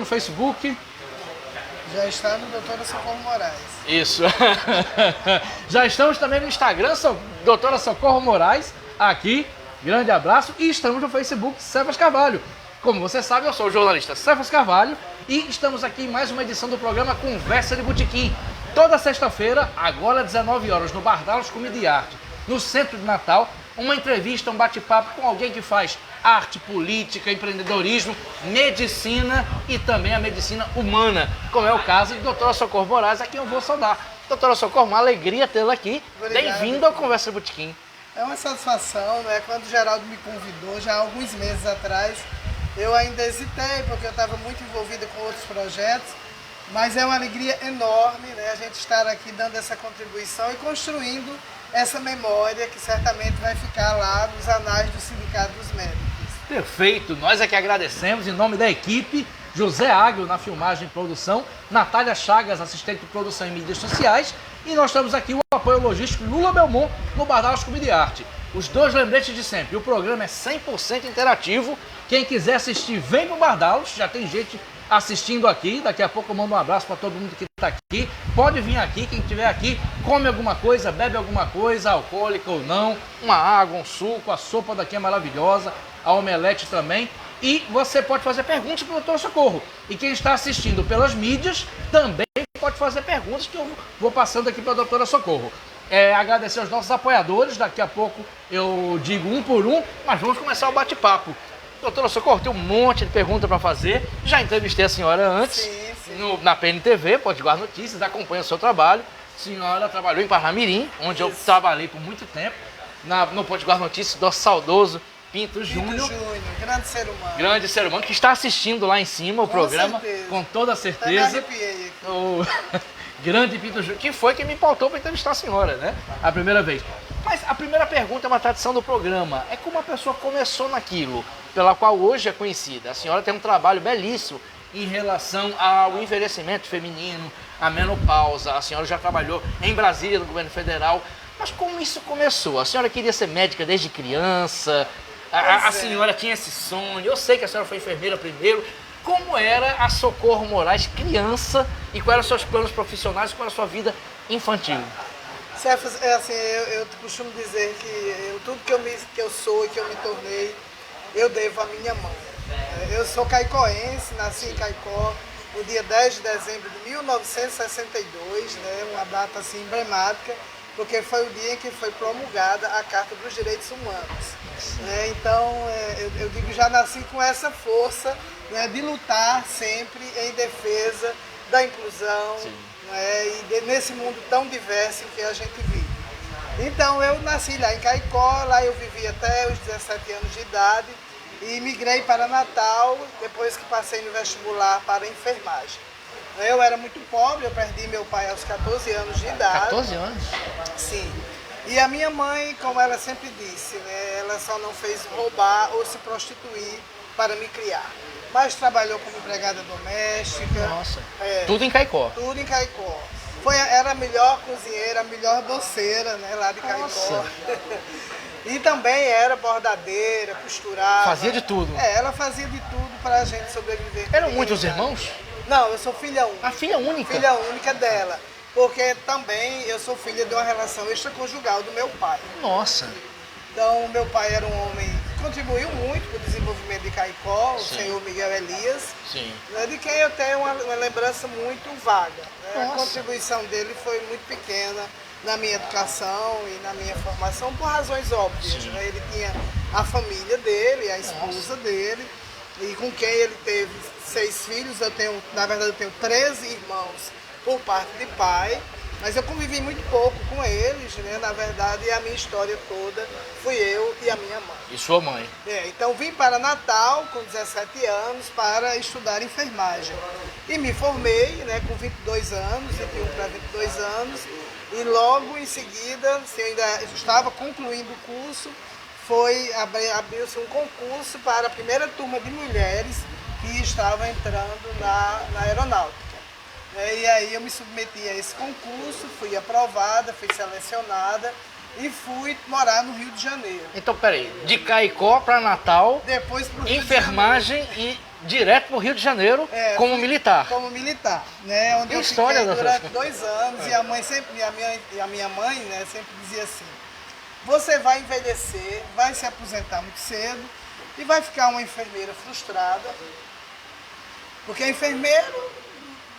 no Facebook? Já está no Doutora Socorro Moraes. Isso. Já estamos também no Instagram, Doutora Socorro Moraes, aqui. Grande abraço. E estamos no Facebook, Cefas Carvalho. Como você sabe, eu sou o jornalista Cefas Carvalho e estamos aqui em mais uma edição do programa Conversa de Botequim. Toda sexta-feira, agora às 19 horas, no Bardalos Comida e Arte, no centro de Natal, uma entrevista, um bate-papo com alguém que faz arte, política, empreendedorismo, medicina e também a medicina humana, como é o caso de doutora Socorro Moraes, a quem eu vou saudar. Doutora Socorro, uma alegria tê-la aqui. Bem-vindo ao Conversa de Botequim. É uma satisfação, né? Quando o Geraldo me convidou, já há alguns meses atrás, eu ainda hesitei, porque eu estava muito envolvida com outros projetos, mas é uma alegria enorme, né? A gente estar aqui dando essa contribuição e construindo essa memória que certamente vai ficar lá nos anais do Sindicato dos Médicos. Perfeito, nós é que agradecemos em nome da equipe, José Águio na filmagem e produção, Natália Chagas, assistente de produção e mídias sociais, e nós estamos aqui o apoio logístico Lula Belmont no Bardalos Comida e Arte. Os dois lembretes de sempre, o programa é 100% interativo, quem quiser assistir vem pro Bardalos, já tem gente assistindo aqui, daqui a pouco eu mando um abraço para todo mundo que está aqui, pode vir aqui, quem estiver aqui, come alguma coisa, bebe alguma coisa, alcoólica ou não, uma água, um suco, a sopa daqui é maravilhosa, a omelete também, e você pode fazer perguntas para o Doutor Socorro, e quem está assistindo pelas mídias também pode fazer perguntas que eu vou passando aqui para a Doutora Socorro. Agradecer aos nossos apoiadores, daqui a pouco eu digo um por um, mas vamos começar o bate-papo. Doutora Socorro, tem um monte de perguntas para fazer. Já entrevistei a senhora antes, sim. Na PNTV, Potiguar Notícias, acompanha o seu trabalho. A senhora trabalhou em Parnamirim, onde eu trabalhei por muito tempo, no Potiguar Notícias, do saudoso Pinto Júnior. Grande ser humano. Grande ser humano, que está assistindo lá em cima o programa, certeza. Com toda certeza. Até me arrepiei aqui. O grande Pinto Júnior, que foi quem me pautou para entrevistar a senhora, né? A primeira vez. Mas a primeira pergunta é uma tradição do programa. É como a pessoa começou naquilo, pela qual hoje é conhecida. A senhora tem um trabalho belíssimo em relação ao envelhecimento feminino, a menopausa. A senhora já trabalhou em Brasília, no governo federal. Mas como isso começou? A senhora queria ser médica desde criança? A senhora tinha esse sonho? Eu sei que a senhora foi enfermeira primeiro. Como era a Socorro Moraes criança e quais eram os seus planos profissionais e qual era a sua vida infantil? Cefas, assim, eu costumo dizer que tudo que eu sou e que eu me tornei, eu devo à minha mãe. Eu sou caicoense, nasci em Caicó no dia 10 de dezembro de 1962, né, uma data assim emblemática, porque foi o dia em que foi promulgada a Carta dos Direitos Humanos. Então, eu digo, já nasci com essa força, né, de lutar sempre em defesa da inclusão, e nesse mundo tão diverso que a gente vive. Então, eu nasci lá em Caicó, lá eu vivi até os 17 anos de idade e migrei para Natal depois que passei no vestibular para enfermagem. Eu era muito pobre, eu perdi meu pai aos 14 anos de idade. 14 anos? Sim. E a minha mãe, como ela sempre disse, né, ela só não fez roubar ou se prostituir para me criar. Mas trabalhou como empregada doméstica. Nossa, tudo em Caicó? Tudo em Caicó. Era a melhor cozinheira, a melhor doceira, né, lá de Caicó. Nossa. E também era bordadeira, costurava. Fazia de tudo? Ela fazia de tudo para a gente sobreviver. Eram muitos irmãos? Não, eu sou filha única. A filha única? Filha única dela. Porque também eu sou filha de uma relação extraconjugal do meu pai. Nossa. Então, meu pai era um homem que contribuiu muito para o desenvolvimento de Caicó, o senhor Miguel Elias, de quem eu tenho uma lembrança muito vaga. Né? A contribuição dele foi muito pequena na minha educação e na minha formação, por razões óbvias. Né? Ele tinha a família dele, a esposa dele, e com quem ele teve 6 filhos. Na verdade, eu tenho 13 irmãos por parte de pai. Mas eu convivi muito pouco com eles, né? Na verdade, a minha história toda fui eu e a minha mãe. E sua mãe? Então vim para Natal com 17 anos para estudar enfermagem. E me formei, né, com 22 anos, 21 para 22 anos. E logo em seguida, se eu ainda estava concluindo o curso, abriu-se um concurso para a primeira turma de mulheres que estava entrando na aeronáutica. E aí eu me submeti a esse concurso, fui aprovada, fui selecionada e fui morar no Rio de Janeiro. Então, peraí, de Caicó para Natal, depois pro Rio enfermagem e direto para o Rio de Janeiro como militar. Como militar, né? Onde Que eu história, fiquei durante doutor? 2 anos e a mãe sempre, a minha mãe, né, sempre dizia assim: você vai envelhecer, vai se aposentar muito cedo e vai ficar uma enfermeira frustrada, porque enfermeiro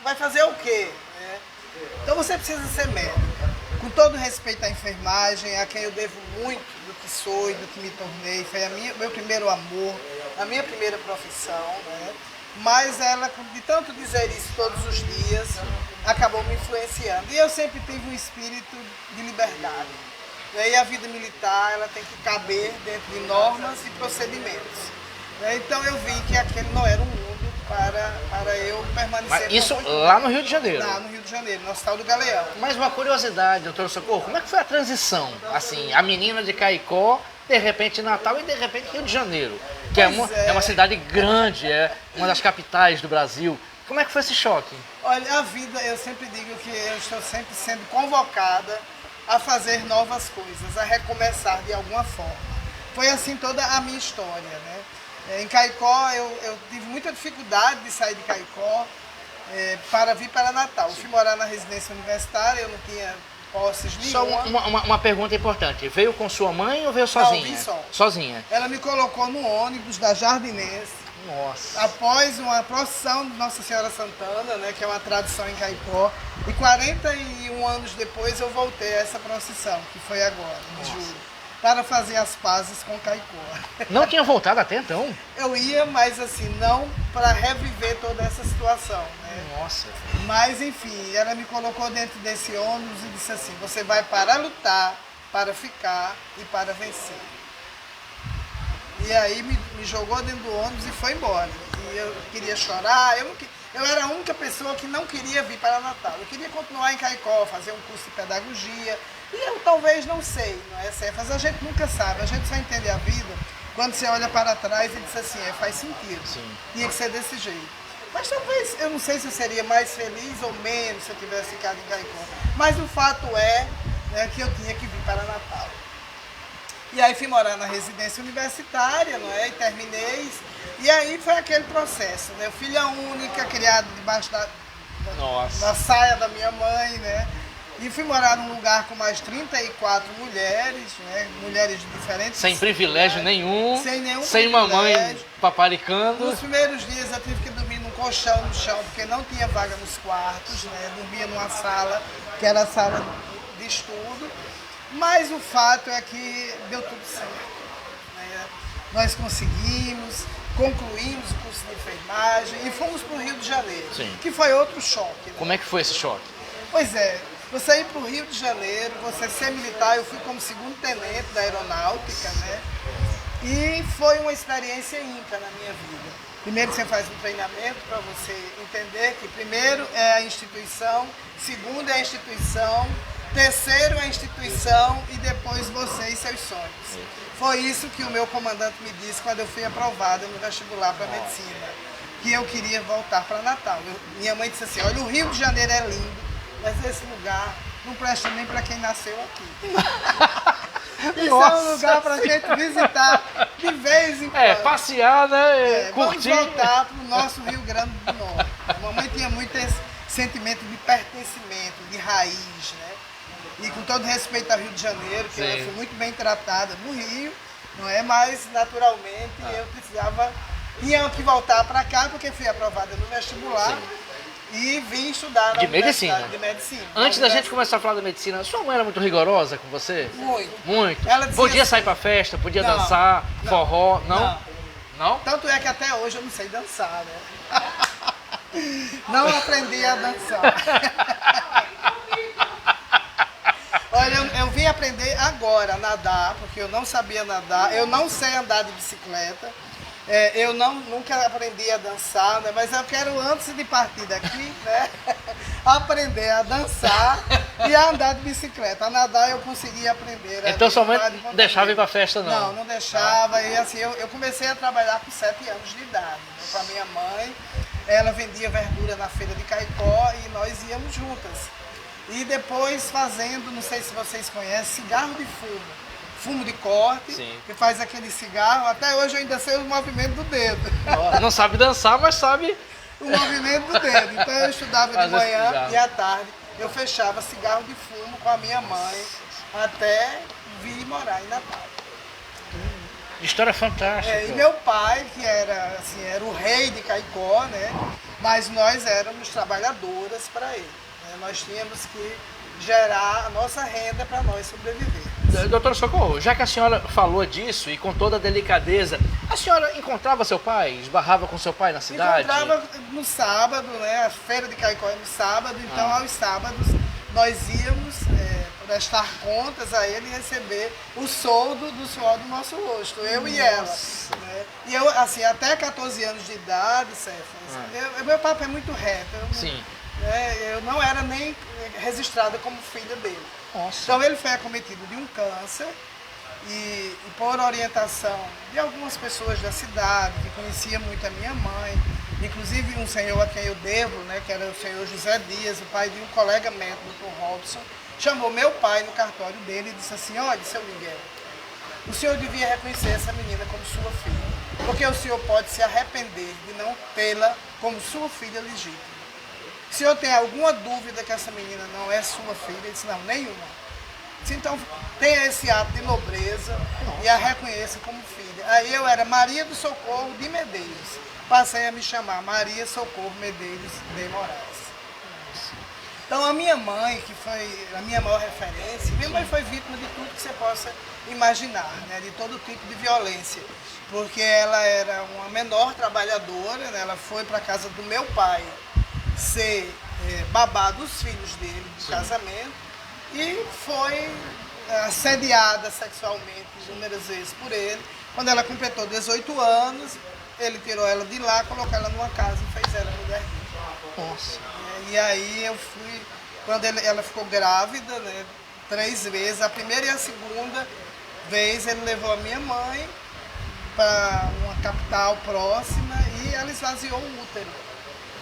vai fazer o quê? Né? Então você precisa ser médico. Com todo respeito à enfermagem, a quem eu devo muito do que sou e do que me tornei, foi meu primeiro amor, a minha primeira profissão, né? Mas ela, de tanto dizer isso todos os dias, acabou me influenciando. E eu sempre tive um espírito de liberdade. E a vida militar, ela tem que caber dentro de normas e procedimentos. Então eu vi que aquele não era um mundo para eu permanecer. Mas isso lá no Rio de Janeiro? Lá no Rio de Janeiro, no Hospital do Galeão. Mas uma curiosidade, doutor Socorro, como é que foi a transição? Assim, a menina de Caicó, de repente Natal e de repente Rio de Janeiro, que é uma cidade grande, é uma das capitais do Brasil. Como é que foi esse choque? Olha, a vida, eu sempre digo que eu estou sempre sendo convocada a fazer novas coisas, a recomeçar de alguma forma. Foi assim toda a minha história, né? Em Caicó, eu tive muita dificuldade de sair de Caicó para vir para Natal. Eu fui morar na residência universitária, eu não tinha posses nenhuma. Só uma pergunta importante. Veio com sua mãe ou veio sozinha? Não, vim só. Sozinha? Ela me colocou no ônibus da Jardinense. Nossa. Após uma procissão de Nossa Senhora Santana, né, que é uma tradição em Caicó. E 41 anos depois eu voltei a essa procissão, que foi agora, em julho, para fazer as pazes com Caicó. Não tinha voltado até então? Eu ia, mas assim, não para reviver toda essa situação, né? Nossa. Mas enfim, ela me colocou dentro desse ônibus e disse assim: você vai para lutar, para ficar e para vencer. E aí me jogou dentro do ônibus e foi embora. E eu queria chorar, eu era a única pessoa que não queria vir para Natal. Eu queria continuar em Caicó, fazer um curso de pedagogia. E eu talvez não sei, não é certo? Mas a gente nunca sabe, a gente só entende a vida quando você olha para trás e diz assim: faz sentido, Sim. Tinha que ser desse jeito. Mas talvez, eu não sei se eu seria mais feliz ou menos se eu tivesse ficado em Caicó. Mas o fato é, né, que eu tinha que vir para Natal. E aí fui morar na residência universitária, não é? E terminei. E aí foi aquele processo, né? Filha única, criada debaixo da saia da minha mãe, né? E fui morar num lugar com mais 34 mulheres, né? Mulheres de diferentes... Sem privilégio nenhum. Sem nenhum sem privilégio. Mamãe paparicando. Nos primeiros dias eu tive que dormir num colchão no chão, porque não tinha vaga nos quartos, né? Eu dormia numa sala, que era a sala de estudo. Mas o fato é que deu tudo certo, né? Nós conseguimos, concluímos o curso de enfermagem e fomos para o Rio de Janeiro, Sim. Que foi outro choque. Né? Como é que foi esse choque? Pois é, você ir para o Rio de Janeiro, você ser militar, eu fui como segundo tenente da aeronáutica, né? E foi uma experiência ímpar na minha vida. Primeiro você faz um treinamento para você entender que primeiro é a instituição, segundo é a instituição, terceiro é a instituição e depois você e seus sonhos. Foi isso que o meu comandante me disse quando eu fui aprovada no vestibular para medicina, que eu queria voltar para Natal. Minha mãe disse assim: olha, o Rio de Janeiro é lindo, mas esse lugar não presta nem para quem nasceu aqui. Isso é um lugar para a gente visitar de vez em quando. Passear, né? Curtir. Vamos voltar para o nosso Rio Grande do Norte. A mamãe tinha muito esse sentimento de pertencimento, de raiz, né? E com todo respeito ao Rio de Janeiro, que eu fui muito bem tratada no Rio, não é? Mas, naturalmente, eu tinha que voltar para cá, porque fui aprovada no vestibular. Sim. E vim estudar na medicina. De medicina. Antes da gente começar a falar da medicina, sua mãe era muito rigorosa com você? Muito. Muito. Ela dizia podia assim, sair pra festa, podia não, dançar, não, forró, não? Não? Tanto é que até hoje eu não sei dançar, né? Não aprendi a dançar. Olha, eu vim aprender agora a nadar, porque eu não sabia nadar, eu não sei andar de bicicleta. Eu nunca aprendi a dançar, né? Mas eu quero, antes de partir daqui, né, aprender a dançar e a andar de bicicleta. A nadar eu consegui aprender. Então sua mãe não deixava ir pra festa, não? Não deixava. E assim, eu comecei a trabalhar com 7 anos de idade, né, com a minha mãe. Ela vendia verdura na feira de Caicó e nós íamos juntas. E depois fazendo, não sei se vocês conhecem, cigarro de fumo. fumo de corte, Sim. que faz aquele cigarro. Até hoje eu ainda sei o movimento do dedo. Não sabe dançar, mas sabe. O movimento do dedo. Então eu estudava de Fazer manhã cigarro. e à tarde eu fechava cigarro de fumo com a minha mãe até vir morar em Natal. História fantástica. E meu pai, que era, assim, era o rei de Caicó, né? Mas nós éramos trabalhadoras para ele. Né? Nós tínhamos que gerar a nossa renda para nós sobreviver. Doutora Socorro, já que a senhora falou disso e com toda a delicadeza, a senhora encontrava seu pai, esbarrava com seu pai na cidade? Encontrava no sábado, né? A feira de Caicó é no sábado, então aos sábados nós íamos prestar contas a ele e receber o soldo do suor do nosso rosto, eu e ela. Né? E eu, assim, até 14 anos de idade, Cefas, meu papo é muito reto. Sim. Eu não era nem registrada como filha dele. Nossa. Então ele foi acometido de um câncer e por orientação de algumas pessoas da cidade, que conhecia muito a minha mãe, inclusive um senhor a quem eu devo, né, que era o senhor José Dias, o pai de um colega médico, o Dr. Robson, chamou meu pai no cartório dele e disse assim: olha, seu Miguel, o senhor devia reconhecer essa menina como sua filha, porque o senhor pode se arrepender de não tê-la como sua filha legítima. Se eu tenho alguma dúvida que essa menina não é sua filha, ele disse: não, nenhuma. Disse, então tenha esse ato de nobreza e a reconheça como filha. Aí eu era Maria do Socorro de Medeiros. Passei a me chamar Maria Socorro Medeiros de Moraes. Então a minha mãe, que foi a minha maior referência, minha mãe foi vítima de tudo que você possa imaginar, né? De todo tipo de violência. Porque ela era uma menor trabalhadora, né? Ela foi para a casa do meu pai ser babá dos filhos dele, do casamento, e foi assediada sexualmente inúmeras vezes por ele. Quando ela completou 18 anos, ele tirou ela de lá, colocou ela numa casa e fez ela mulher rica. Nossa. E aí eu fui, quando ela ficou grávida, né, 3 vezes, a primeira e a segunda vez ele levou a minha mãe para uma capital próxima e ela esvaziou o útero,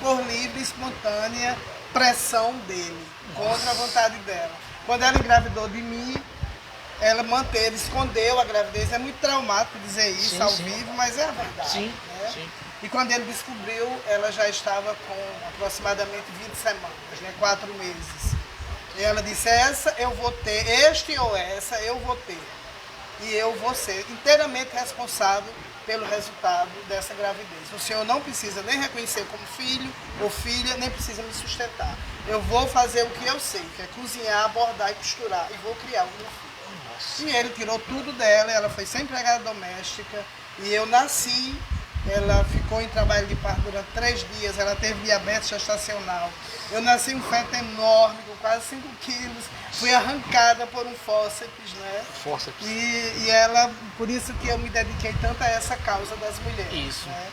por livre e espontânea pressão dele, contra a vontade dela. Quando ela engravidou de mim, ela manteve, escondeu a gravidez. É muito traumático dizer isso ao vivo, mas é a verdade. Sim, né? sim. E quando ele descobriu, ela já estava com aproximadamente 20 semanas, né? 4 meses. E ela disse: essa eu vou ter, este ou essa eu vou ter. E eu vou ser inteiramente responsável pelo resultado dessa gravidez. O senhor não precisa nem reconhecer como filho ou filha, nem precisa me sustentar. Eu vou fazer o que eu sei, que é cozinhar, bordar e costurar, e vou criar o meu filho. Nossa. E ele tirou tudo dela, ela foi sem empregada doméstica, e eu nasci, ela ficou em trabalho de parto durante 3 dias, ela teve diabetes gestacional. Eu nasci um feto enorme, com quase 5 quilos, fui arrancada por um fórceps, né? Fórceps. E ela, por isso que eu me dediquei tanto a essa causa das mulheres. Isso. Né?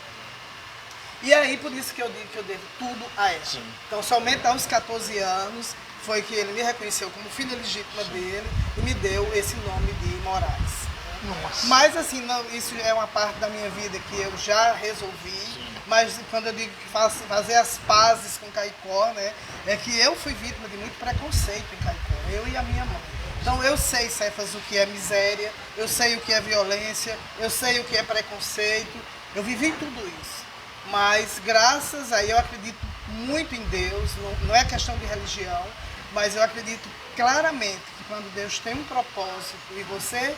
E aí, por isso que eu digo que eu devo tudo a ela. Sim. Então, somente aos 14 anos foi que ele me reconheceu como filha legítima dele e me deu esse nome de Moraes. Nossa. Mas assim, não, isso é uma parte da minha vida que eu já resolvi, mas quando eu digo que fazer as pazes com Caicó, né, é que eu fui vítima de muito preconceito em Caicó, eu e a minha mãe. Então eu sei, Cefas, o que é miséria, eu sei o que é violência, eu sei o que é preconceito, eu vivi tudo isso. Mas graças a eu acredito muito em Deus, não é questão de religião, mas eu acredito claramente que quando Deus tem um propósito e você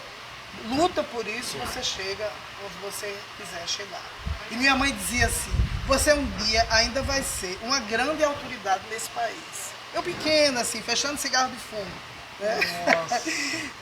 luta por isso, você chega onde você quiser chegar. E minha mãe dizia assim: você um dia ainda vai ser uma grande autoridade nesse país. Eu pequena, assim, fechando cigarro de fumo. Né?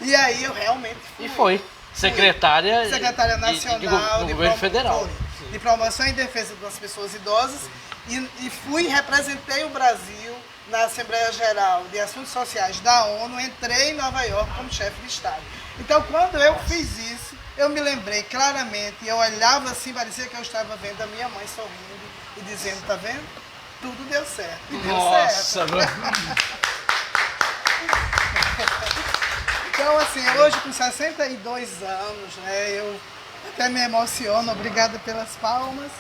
E aí eu realmente fui. E foi. Secretária Nacional do governo federal. De promoção e defesa das pessoas idosas. E fui, representei o Brasil na Assembleia Geral de Assuntos Sociais da ONU, entrei em Nova York como chefe de Estado. Então, quando eu fiz isso, eu me lembrei claramente, eu olhava assim, parecia que eu estava vendo a minha mãe sorrindo e dizendo: tá vendo? Tudo deu certo. E deu Nossa, certo. Então, assim, hoje com 62 anos, né, eu até me emociono, obrigada pelas palmas,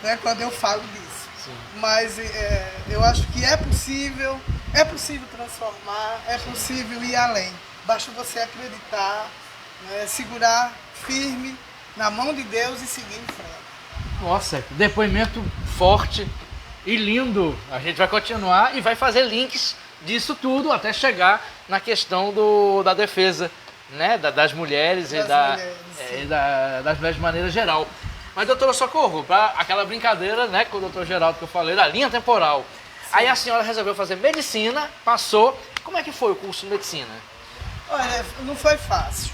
né, quando eu falo disso. Sim. Mas eu acho que é possível transformar, é possível ir além. Basta você acreditar né? Segurar firme na mão de Deus e seguir em frente. Nossa, depoimento forte e lindo. A gente vai continuar e vai fazer links disso tudo até chegar na questão da defesa, né, das mulheres das mulheres de maneira geral. Mas, doutora Socorro, para aquela brincadeira, né, com o doutor Geraldo que eu falei, da linha temporal. Sim. Aí a senhora resolveu fazer medicina, passou. Como é que foi o curso de medicina? Olha, não foi fácil,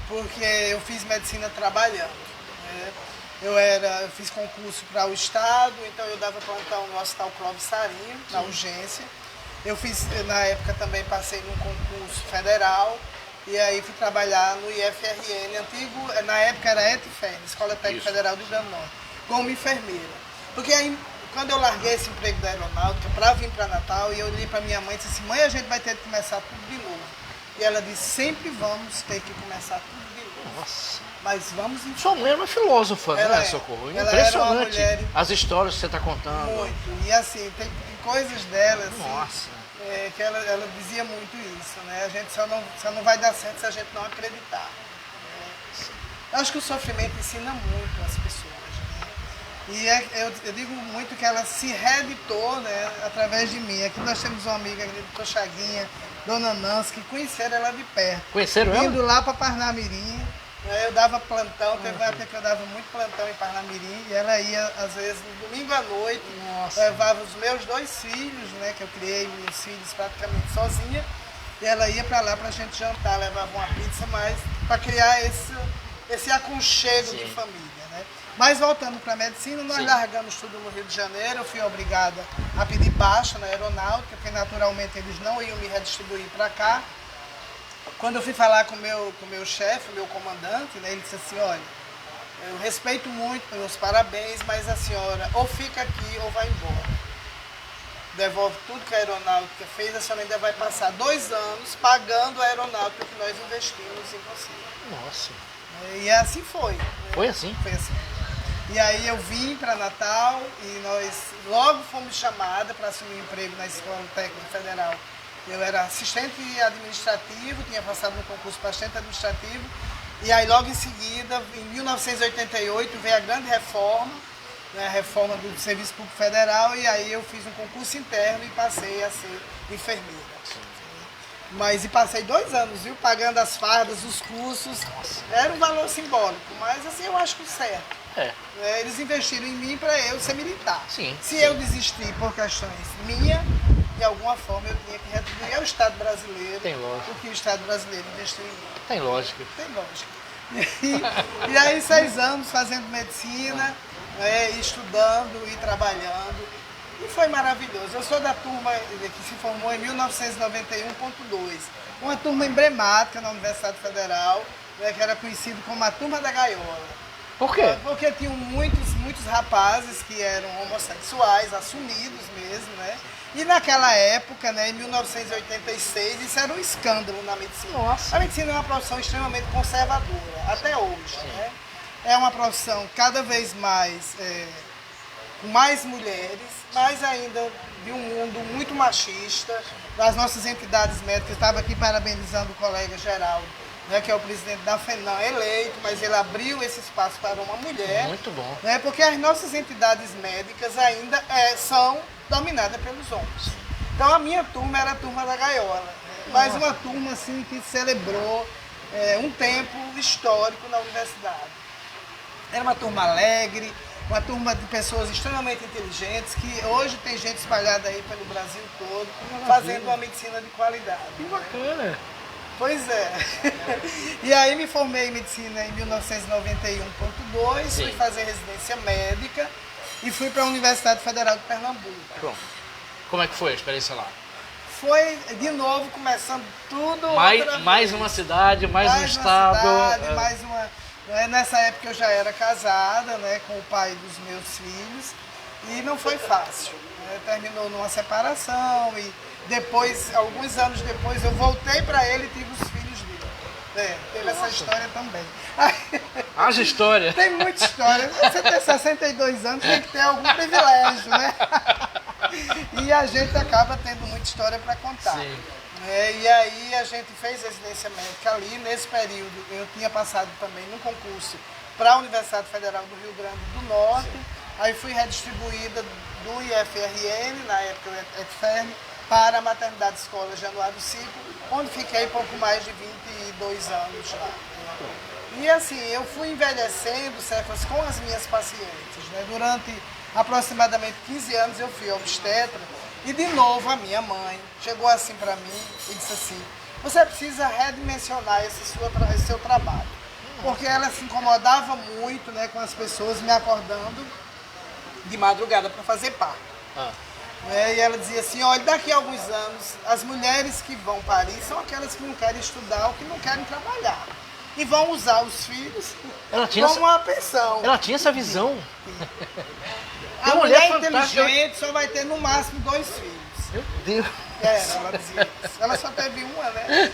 porque eu fiz medicina trabalhando, né? Eu fiz concurso para o Estado, então eu dava plantão no Hospital Clóvis Sarinho, na urgência. Eu fiz, na época também passei num concurso federal, e aí fui trabalhar no IFRN, antigo, na época era ETFEN, Escola Técnica Federal do Rio Grande do Norte, como enfermeira. Porque aí, quando eu larguei esse emprego da aeronáutica para vir para Natal, e eu olhei para minha mãe e disse assim, mãe, a gente vai ter que começar tudo de novo. E ela disse, sempre vamos ter que começar tudo de novo. Nossa. Mas vamos... Sua mãe era uma filósofa, ela né, Socorro? Ela impressionante mulher... as histórias que você está contando. Muito. E assim, tem coisas dela, assim, nossa, que ela dizia muito isso, né? A gente só não vai dar certo se a gente não acreditar. Eu acho que o sofrimento ensina muito as pessoas, né? E eu digo muito que ela se reeditou, né, através de mim. Aqui nós temos uma amiga, a doutora Chaguinha, Dona Nancy, que conheceram ela de perto. Conheceram ela? Indo lá para Parnamirim. Eu dava plantão, teve uma época que eu dava muito plantão em Parnamirim, e ela ia, às vezes, no domingo à noite, levava os meus 2 filhos, né, que eu criei meus filhos praticamente sozinha, e ela ia para lá para a gente jantar, levava uma pizza, mas para criar esse aconchego de família, né. Mas voltando para a medicina, nós largamos tudo no Rio de Janeiro, eu fui obrigada a pedir baixa na aeronáutica, porque naturalmente eles não iam me redistribuir para cá. Quando eu fui falar com o meu chefe, o meu comandante, né, ele disse assim, olha, eu respeito muito, meus parabéns, mas a senhora ou fica aqui ou vai embora. Devolve tudo que a aeronáutica fez, a senhora ainda vai passar 2 anos pagando a aeronáutica que nós investimos em você. Nossa. E assim foi. Né? Foi assim? Foi assim. E aí eu vim para Natal e nós logo fomos chamadas para assumir emprego na Escola Técnica Federal. Eu era assistente administrativo, tinha passado no concurso para assistente administrativo, e aí logo em seguida, em 1988, veio a grande reforma, né, a reforma do Serviço Público Federal, e aí eu fiz um concurso interno e passei a ser enfermeira. E passei 2 anos, viu, pagando as fardas, os cursos, era um valor simbólico, mas assim eu acho que certo. Eles investiram em mim para eu ser militar. Se eu desistir por questões minhas, de alguma forma eu tinha que retribuir ao Estado brasileiro o que o Estado brasileiro investiu em mim. Tem lógica. Tem lógica. E aí 6 anos fazendo medicina, estudando e trabalhando. E foi maravilhoso. Eu sou da turma que se formou em 1991.2. Uma turma emblemática na Universidade Federal, né, que era conhecido como a Turma da Gaiola. Por quê? Porque tinham muitos rapazes que eram homossexuais, assumidos mesmo, né? E naquela época, né, em 1986, isso era um escândalo na medicina. Nossa. A medicina é uma profissão extremamente conservadora, até hoje. Né? É uma profissão cada vez mais, com mais mulheres, mas ainda de um mundo muito machista. Das nossas entidades médicas, estava aqui parabenizando o colega Geraldo, né, que é o presidente da FENAM, eleito, mas ele abriu esse espaço para uma mulher. Muito bom. Né, porque as nossas entidades médicas ainda são dominadas pelos homens. Então a minha turma era a turma da gaiola, mas uma turma assim que celebrou um tempo histórico na universidade. Era uma turma alegre, uma turma de pessoas extremamente inteligentes, que hoje tem gente espalhada aí pelo Brasil todo, fazendo uma medicina de qualidade. Que bacana! Pois é. E aí me formei em medicina em 1991.2, fui fazer residência médica e fui para a Universidade Federal de Pernambuco. Pronto. Como é que foi a experiência lá? Foi, de novo, começando tudo mais uma cidade, mais um estado. Mais uma... Nessa época eu já era casada, né, com o pai dos meus filhos, e não foi fácil. Né? Terminou numa separação e depois, alguns anos depois, eu voltei para ele e tive os filhos dele. Teve essa história também. Haja história. Tem muita história. Você tem 62 anos, tem que ter algum privilégio, né? E a gente acaba tendo muita história para contar. Sim. E aí a gente fez residência médica ali. Nesse período eu tinha passado também num concurso para a Universidade Federal do Rio Grande do Norte. Sim. Aí fui redistribuída do IFRN, na época o ETFERN, para a Maternidade Escola Januário Ciclo, onde fiquei pouco mais de 22 anos lá. E assim, eu fui envelhecendo, Cefas, com as minhas pacientes. Né? Durante aproximadamente 15 anos eu fui obstetra e de novo a minha mãe chegou assim para mim e disse assim: você precisa redimensionar esse seu trabalho. Porque ela se incomodava muito, né, com as pessoas me acordando de madrugada para fazer parto. E ela dizia assim: olha, daqui a alguns anos as mulheres que vão parir são aquelas que não querem estudar ou que não querem trabalhar. E vão usar os filhos como uma pensão. Ela tinha essa visão. A mulher inteligente só vai ter no máximo 2 filhos. Meu Deus. Ela dizia isso. Ela só teve uma, né?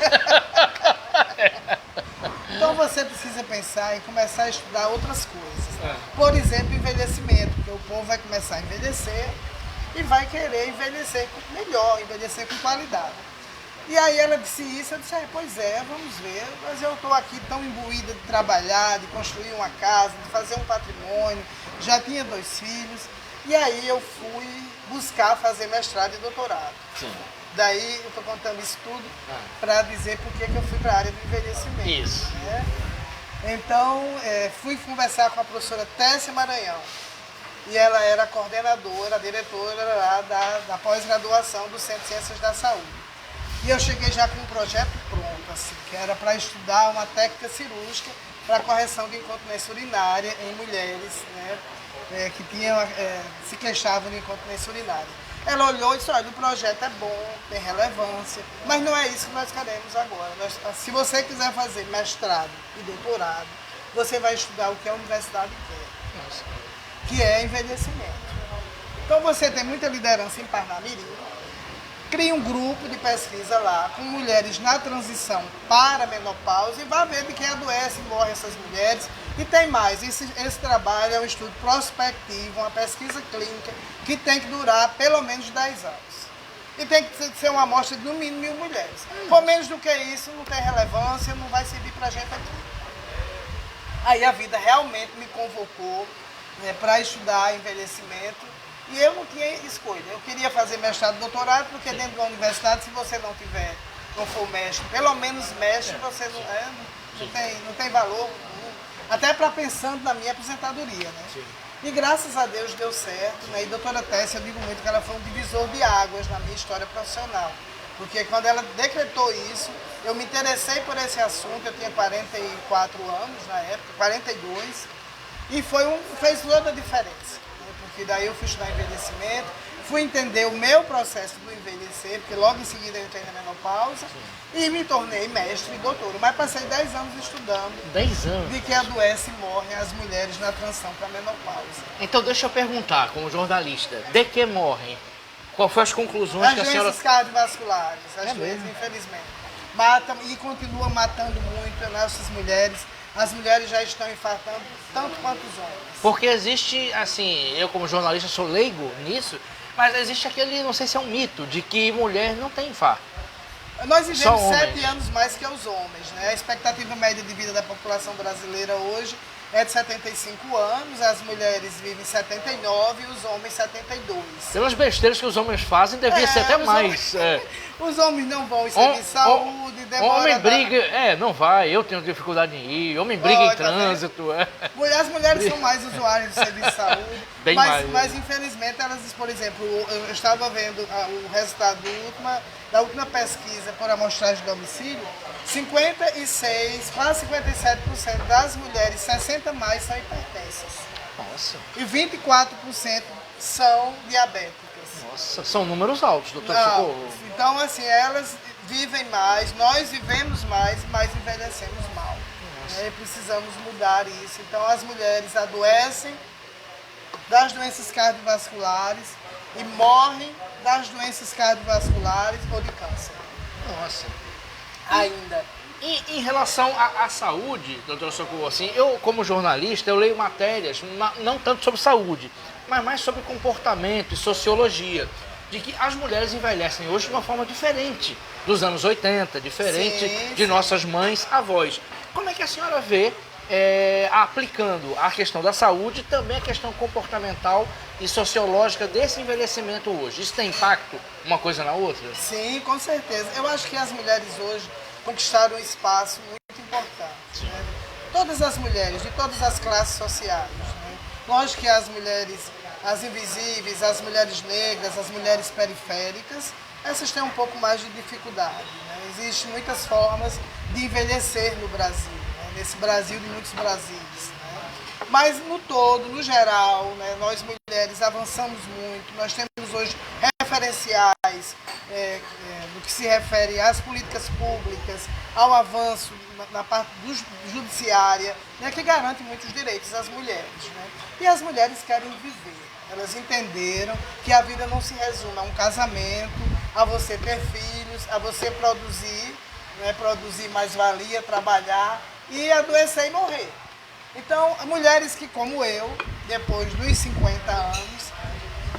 Então você precisa pensar em começar a estudar outras coisas. Por exemplo, envelhecimento, porque o povo vai começar a envelhecer e vai querer envelhecer melhor, envelhecer com qualidade. E aí ela disse isso, eu disse: pois é, vamos ver, mas eu estou aqui tão imbuída de trabalhar, de construir uma casa, de fazer um patrimônio, já tinha 2 filhos, e aí eu fui buscar fazer mestrado e doutorado. Sim. Daí eu estou contando isso tudo para dizer por que eu fui para a área do envelhecimento. Isso. Né? Então, fui conversar com a professora Tessia Maranhão, e ela era a coordenadora, a diretora lá da pós-graduação do Centro de Ciências da Saúde. E eu cheguei já com um projeto pronto, assim, que era para estudar uma técnica cirúrgica para correção de incontinência urinária em mulheres, né, que se queixavam de incontinência urinária. Ela olhou e disse: olha, o projeto é bom, tem relevância, mas não é isso que nós queremos agora. Se você quiser fazer mestrado e doutorado, você vai estudar o que a universidade quer, que é envelhecimento. Então você tem muita liderança em Parnamirim. Cria um grupo de pesquisa lá com mulheres na transição para a menopausa e vai ver de quem adoece e morre essas mulheres. E tem mais, esse trabalho é um estudo prospectivo, uma pesquisa clínica que tem que durar pelo menos 10 anos. E tem que ser uma amostra de no mínimo 1000 mulheres. Por menos do que isso, não tem relevância, não vai servir para a gente aqui. Aí a vida realmente me convocou, né, para estudar envelhecimento. E eu não tinha escolha. Eu queria fazer mestrado e doutorado, porque dentro da universidade, se você não for mestre, pelo menos mestre, você não tem valor. Até para pensando na minha aposentadoria, né? Sim. E graças a Deus deu certo, né? E a doutora Tessia, eu digo muito que ela foi um divisor de águas na minha história profissional. Porque quando ela decretou isso, eu me interessei por esse assunto, eu tinha 44 anos na época, 42, e fez toda a diferença. Porque daí eu fui estudar envelhecimento, fui entender o meu processo do envelhecer, porque logo em seguida eu entrei na menopausa. Sim. E me tornei mestre e doutor. Mas passei 10 anos estudando 10 anos. De que adoece e morrem as mulheres na transição para a menopausa. Então deixa eu perguntar, como jornalista, de que morrem? Qual foram as conclusões que a senhora... As doenças cardiovasculares, as doenças, infelizmente. Matam e continuam matando muito as nossas mulheres. As mulheres já estão infartando tanto quanto os homens. Porque existe, assim, eu como jornalista sou leigo nisso, mas existe aquele, não sei se é um mito, de que mulher não tem infarto. Nós vivemos 7 anos mais que os homens, né? A expectativa média de vida da população brasileira hoje é de 75 anos, as mulheres vivem 79 e os homens 72. Pelas besteiras que os homens fazem, devia ser até mais. Os homens não vão em serviço de saúde, demora... Homem briga, não vai, eu tenho dificuldade em ir, homem briga em trânsito. As mulheres são mais usuárias de serviço de saúde, bem mais. Mas infelizmente elas, por exemplo, eu estava vendo o resultado da última pesquisa por amostragem de domicílio, 56, quase 57% das mulheres 60 mais são hipertensas. Nossa. E 24% são diabéticas. Nossa, são números altos, doutor Socorro. Então, assim, elas vivem mais, nós vivemos mais, mas envelhecemos mal. Precisamos mudar isso. Então, as mulheres adoecem das doenças cardiovasculares e morrem das doenças cardiovasculares ou de câncer. Nossa. Ainda. E em relação à saúde, doutor Socorro, assim, eu como jornalista, eu leio matérias, não tanto sobre saúde, mas mais sobre comportamento e sociologia. de que as mulheres envelhecem hoje de uma forma diferente dos anos 80, diferente de nossas mães, avós. Como é que a senhora vê aplicando a questão da saúde e também a questão comportamental e sociológica desse envelhecimento hoje? Isso tem impacto uma coisa na outra? Sim, com certeza. Eu acho que as mulheres hoje conquistaram um espaço muito importante. Né? Todas as mulheres, de todas as classes sociais. Né? Lógico que as mulheres, as invisíveis, as mulheres negras, as mulheres periféricas, essas têm um pouco mais de dificuldade. Né? Existem muitas formas de envelhecer no Brasil. Nesse Brasil de muitos Brasis. Né? Mas no todo, no geral, né, nós mulheres avançamos muito, nós temos hoje referenciais no que se refere às políticas públicas, ao avanço na parte judiciária, né, que garante muitos direitos às mulheres. Né? E as mulheres querem viver, elas entenderam que a vida não se resume a um casamento, a você ter filhos, a você produzir, né, produzir mais-valia, trabalhar, e adoecer e morrer. Então, mulheres que, como eu, depois dos 50 anos,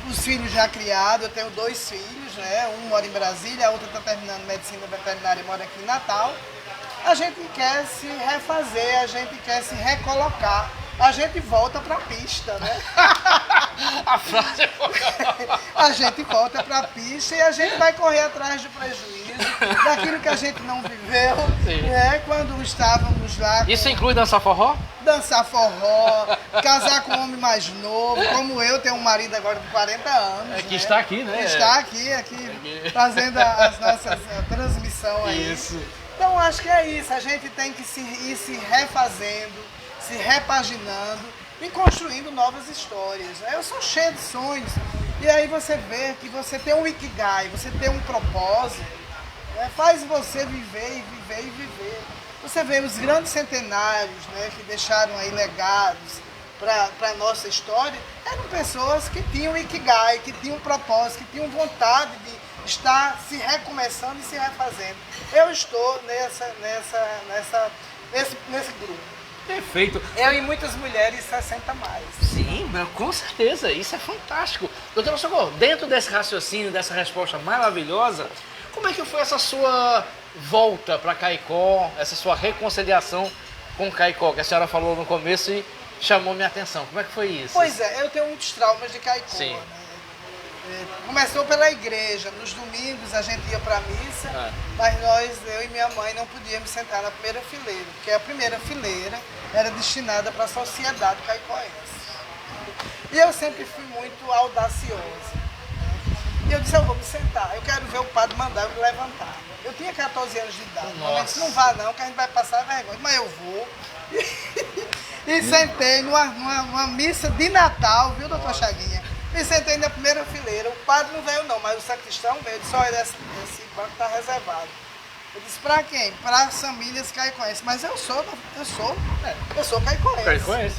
os filhos já criados, eu tenho 2 filhos, né? Um mora em Brasília, a outra está terminando medicina veterinária e mora aqui em Natal. A gente quer se refazer, a gente quer se recolocar, a gente volta para a pista, né? A frase a gente volta para a pista e a gente vai correr atrás do prejuízo, daquilo que a gente não viveu, né? Quando estávamos lá. Isso inclui dançar forró? Dançar forró, casar com um homem mais novo, como eu, tenho um marido agora de 40 anos. Que está aqui, né? Está aqui fazendo a transmissão aí. Isso. Então acho que é isso, a gente tem que ir se refazendo, se repaginando e construindo novas histórias. Eu sou cheio de sonhos. E aí você vê que você tem um ikigai, você tem um propósito, né? Faz você viver e viver e viver. Você vê os grandes centenários, né, que deixaram aí legados para a nossa história, eram pessoas que tinham ikigai, que tinham propósito, que tinham vontade de estar se recomeçando e se refazendo. Eu estou nesse grupo. Perfeito. Eu e muitas mulheres 60 mais. Sim, com certeza, isso é fantástico. Doutora Socorro, dentro desse raciocínio, dessa resposta maravilhosa, como é que foi essa sua volta para Caicó, essa sua reconciliação com Caicó, que a senhora falou no começo e chamou minha atenção? Como é que foi isso? Pois é, eu tenho muitos traumas de Caicó. Sim. Né? Começou pela igreja, nos domingos a gente ia para a missa, mas eu e minha mãe não podíamos sentar na primeira fileira, porque a primeira fileira era destinada para a sociedade caicoense. E eu sempre fui muito audaciosa. E eu disse, eu vou me sentar, eu quero ver o padre mandar eu me levantar. Eu tinha 14 anos de idade, eu disse, não vá não, que a gente vai passar vergonha, mas eu vou. E sentei numa missa de Natal, viu, doutor Chaguinha? Me sentei na primeira fileira, o padre não veio não, mas o sacristão veio, disse, olha, esse banco está reservado. Eu disse, para quem? Para as famílias caicoenses. Mas eu sou caicoense. Caicoense?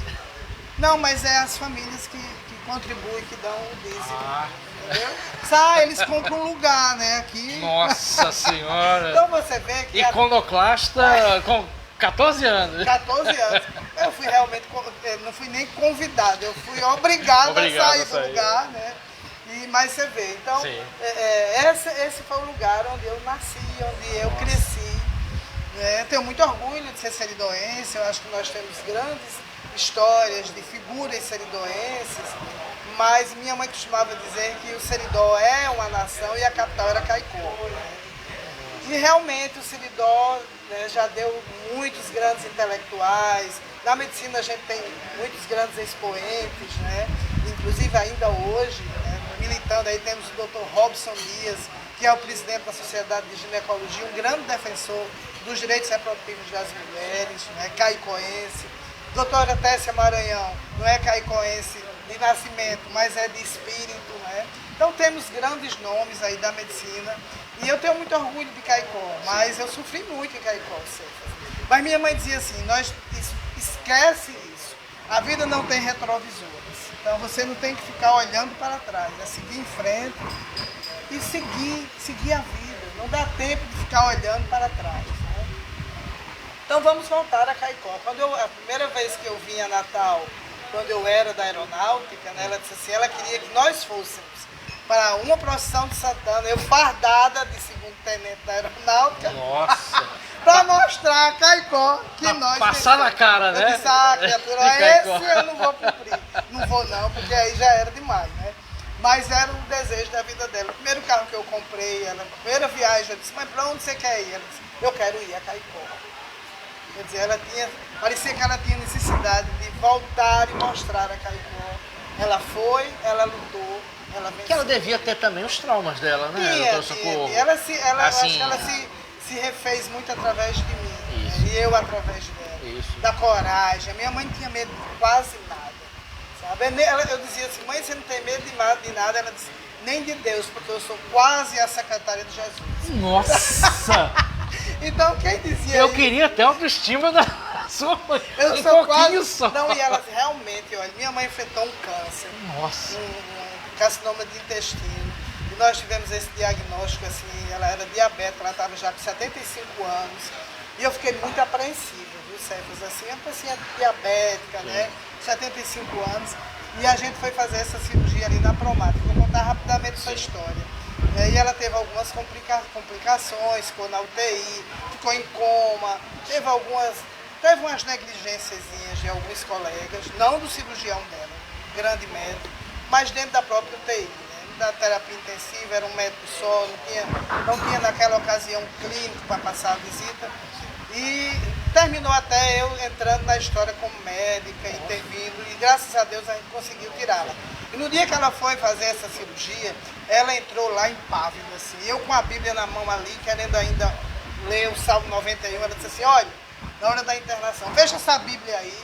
Não, mas é as famílias que contribuem, que dão o dízimo. Entendeu? Eles compram um lugar, né, aqui. Nossa Senhora! Então você vê que... Iconoclasta com 14 anos. 14 anos. Eu fui realmente, não fui nem convidado, eu fui obrigado a sair do lugar, né? Mas você vê, então, esse foi o lugar onde eu nasci, onde eu cresci. Né? Tenho muito orgulho de ser seridoense, eu acho que nós temos grandes histórias de figuras seridoenses, mas minha mãe costumava dizer que o Seridó é uma nação e a capital era Caicó. Né? E realmente o Seridó, né, já deu muitos grandes intelectuais. Na medicina a gente tem muitos grandes expoentes, né? Inclusive ainda hoje, né, militando aí temos o Dr. Robson Dias, que é o presidente da Sociedade de Ginecologia, um grande defensor dos direitos reprodutivos das mulheres, né, caicoense. Doutora Tessia Maranhão, não é caicoense de nascimento, mas é de espírito, né? Então temos grandes nomes aí da medicina e eu tenho muito orgulho de Caicó, mas eu sofri muito em Caicó. Mas minha mãe dizia assim, esquece isso, a vida não tem retrovisores, então você não tem que ficar olhando para trás, é seguir em frente e seguir a vida, não dá tempo de ficar olhando para trás. Né? Então vamos voltar a Caicó. A primeira vez que eu vim a Natal, quando eu era da aeronáutica, né, ela disse assim, ela queria que nós fôssemos para uma procissão de Santana, eu fardada de segundo tenente da aeronáutica, Nossa! para mostrar a Caicó que nós... Passar na cara, né? Eu disse, criatura, esse eu não vou cumprir. Não vou não, porque aí já era demais, né? Mas era um desejo da vida dela. O primeiro carro que eu comprei, ela, a primeira viagem, eu disse, mas para onde você quer ir? Ela disse, eu quero ir a Caicó. Quer dizer, parecia que ela tinha necessidade de voltar e mostrar a Caicó. Ela foi, ela lutou, ela venceu. Que ela devia ter também os traumas dela, né? doutora Socorro? Ela, Assim, acho que ela se refez muito através de mim. Isso. Né? E eu através dela. Isso. Da coragem. A minha mãe não tinha medo de quase nada. Sabe? Eu dizia assim, mãe, você não tem medo de nada? Ela disse, nem de Deus, porque eu sou quase a secretária de Jesus. Nossa! Então quem dizia Eu isso? queria ter autoestima da sua mãe. Eu um sou pouquinho quase... só. Não, e ela realmente, olha, minha mãe enfrentou um câncer. Nossa! Um carcinoma de intestino. E nós tivemos esse diagnóstico, assim, ela era diabética, ela estava já com 75 anos. E eu fiquei muito apreensiva, viu, Cefas? Assim, a paciente diabética, né? 75 anos. E a gente foi fazer essa cirurgia ali na Promata. Vou contar rapidamente essa história. E aí ela teve algumas complicações, ficou na UTI, ficou em coma, teve umas negligênciazinhas de alguns colegas, não do cirurgião dela, grande médico, mas dentro da própria UTI. Né? Da terapia intensiva, era um médico só, não tinha naquela ocasião clínico para passar a visita. E terminou até eu entrando na história como médica, intervindo, e graças a Deus a gente conseguiu tirá-la. E no dia que ela foi fazer essa cirurgia, ela entrou lá impávida, assim, eu com a Bíblia na mão ali, querendo ainda ler o Salmo 91, ela disse assim, olha, na hora da internação, fecha essa Bíblia aí,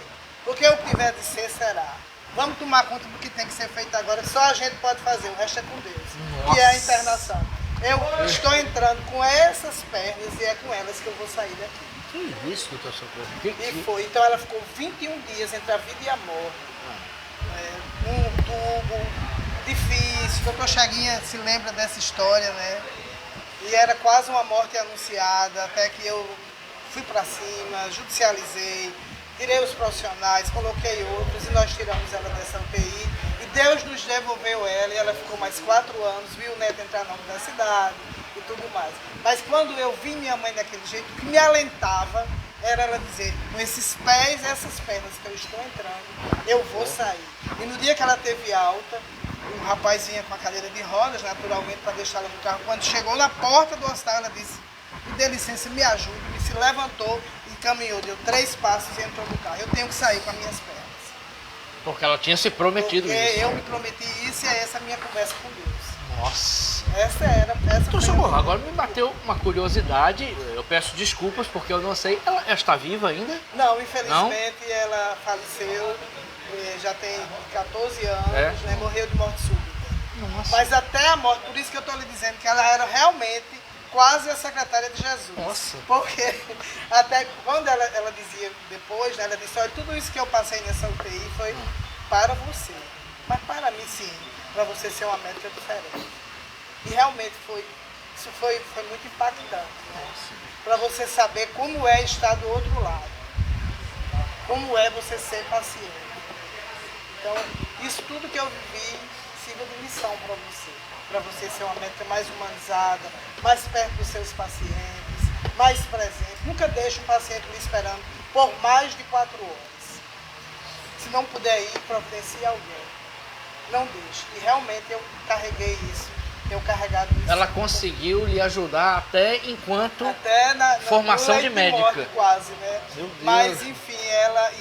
porque o que tiver de ser, será. Vamos tomar conta do que tem que ser feito agora, que só a gente pode fazer, o resto é com Deus, que é a internação. Eu estou entrando com essas pernas e é com elas que eu vou sair daqui. Que isso, doutor Socorro? E foi. Então ela ficou 21 dias entre a vida e a morte. Um tubo difícil. O doutor Chaguinha se lembra dessa história, né? E era quase uma morte anunciada, até que eu fui para cima, judicializei, tirei os profissionais, coloquei outros e nós tiramos ela dessa UTI. E Deus nos devolveu ela e ela ficou mais 4 anos, viu o neto entrar na universidade e tudo mais. Mas quando eu vi minha mãe daquele jeito, o que me alentava era ela dizer, com esses pés, essas pernas que eu estou entrando, eu vou sair. E no dia que ela teve alta, um rapaz vinha com a cadeira de rodas, naturalmente, para deixá-la no carro. Quando chegou na porta do hospital, ela disse, me dê licença, me ajude. E se levantou e caminhou, deu 3 passos e entrou no carro. Eu tenho que sair com as minhas pernas. Porque ela tinha se prometido Porque isso. eu me prometi isso e é essa a minha conversa com Deus. Nossa! Essa Socorro, agora me bateu uma curiosidade, eu peço desculpas porque eu não sei, ela está viva ainda? Não, infelizmente ela faleceu, já tem 14 anos, né, morreu de morte súbita. Nossa. Mas até a morte, por isso que eu estou lhe dizendo que ela era realmente quase a secretária de Jesus. Nossa. Porque até quando ela dizia depois, né, ela disse, olha, tudo isso que eu passei nessa UTI foi para você. Mas para mim sim, para você ser uma médica diferente. E realmente isso foi muito impactante. Né? Para você saber como é estar do outro lado. Como é você ser paciente. Então, isso tudo que eu vivi sirva de lição para você. Para você ser uma médica mais humanizada, mais perto dos seus pacientes, mais presente. Nunca deixe um paciente lhe esperando por mais de 4 horas. Se não puder ir, providencie alguém. Não deixe. E realmente eu carreguei isso. Tenho carregado isso. Ela conseguiu lhe ajudar até enquanto até na formação de médica. Morte, quase, né? Meu Deus. Mas enfim, ela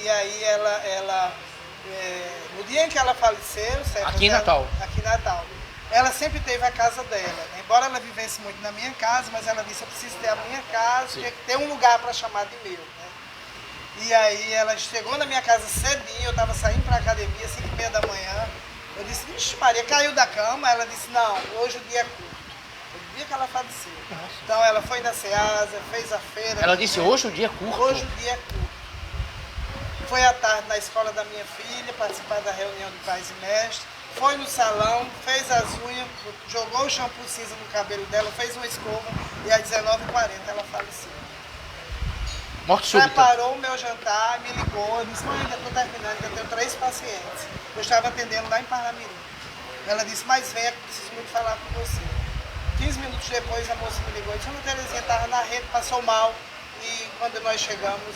no dia em que ela faleceu, certo? Aqui em Natal. Aqui em Natal. Ela sempre teve a casa dela. Né? Embora ela vivesse muito na minha casa, mas ela disse, eu preciso ter a minha casa, tinha que ter um lugar para chamar de meu. Né? E aí ela chegou na minha casa cedinho, eu estava saindo para a academia, 5h30 da manhã. Eu disse, vixe Maria, caiu da cama? Ela disse, não, hoje o dia é curto. Foi o dia que ela faleceu. Nossa. Então ela foi na Ceasa, fez a feira. Ela disse, hoje o dia é curto. Hoje o dia é curto. Foi à tarde na escola da minha filha, participar da reunião de pais e mestres. Foi no salão, fez as unhas, jogou o shampoo cinza no cabelo dela, fez uma escova e às 19h40 ela faleceu. Morte súbita. Preparou o meu jantar, me ligou, eu disse, mãe, ainda estou terminando, ainda tenho 3 pacientes. Eu estava atendendo lá em Parnamirim. Ela disse, mas venha, que preciso muito falar com você. 15 minutos depois a moça me ligou e disse, Ana Terezinha estava na rede, passou mal. E quando nós chegamos,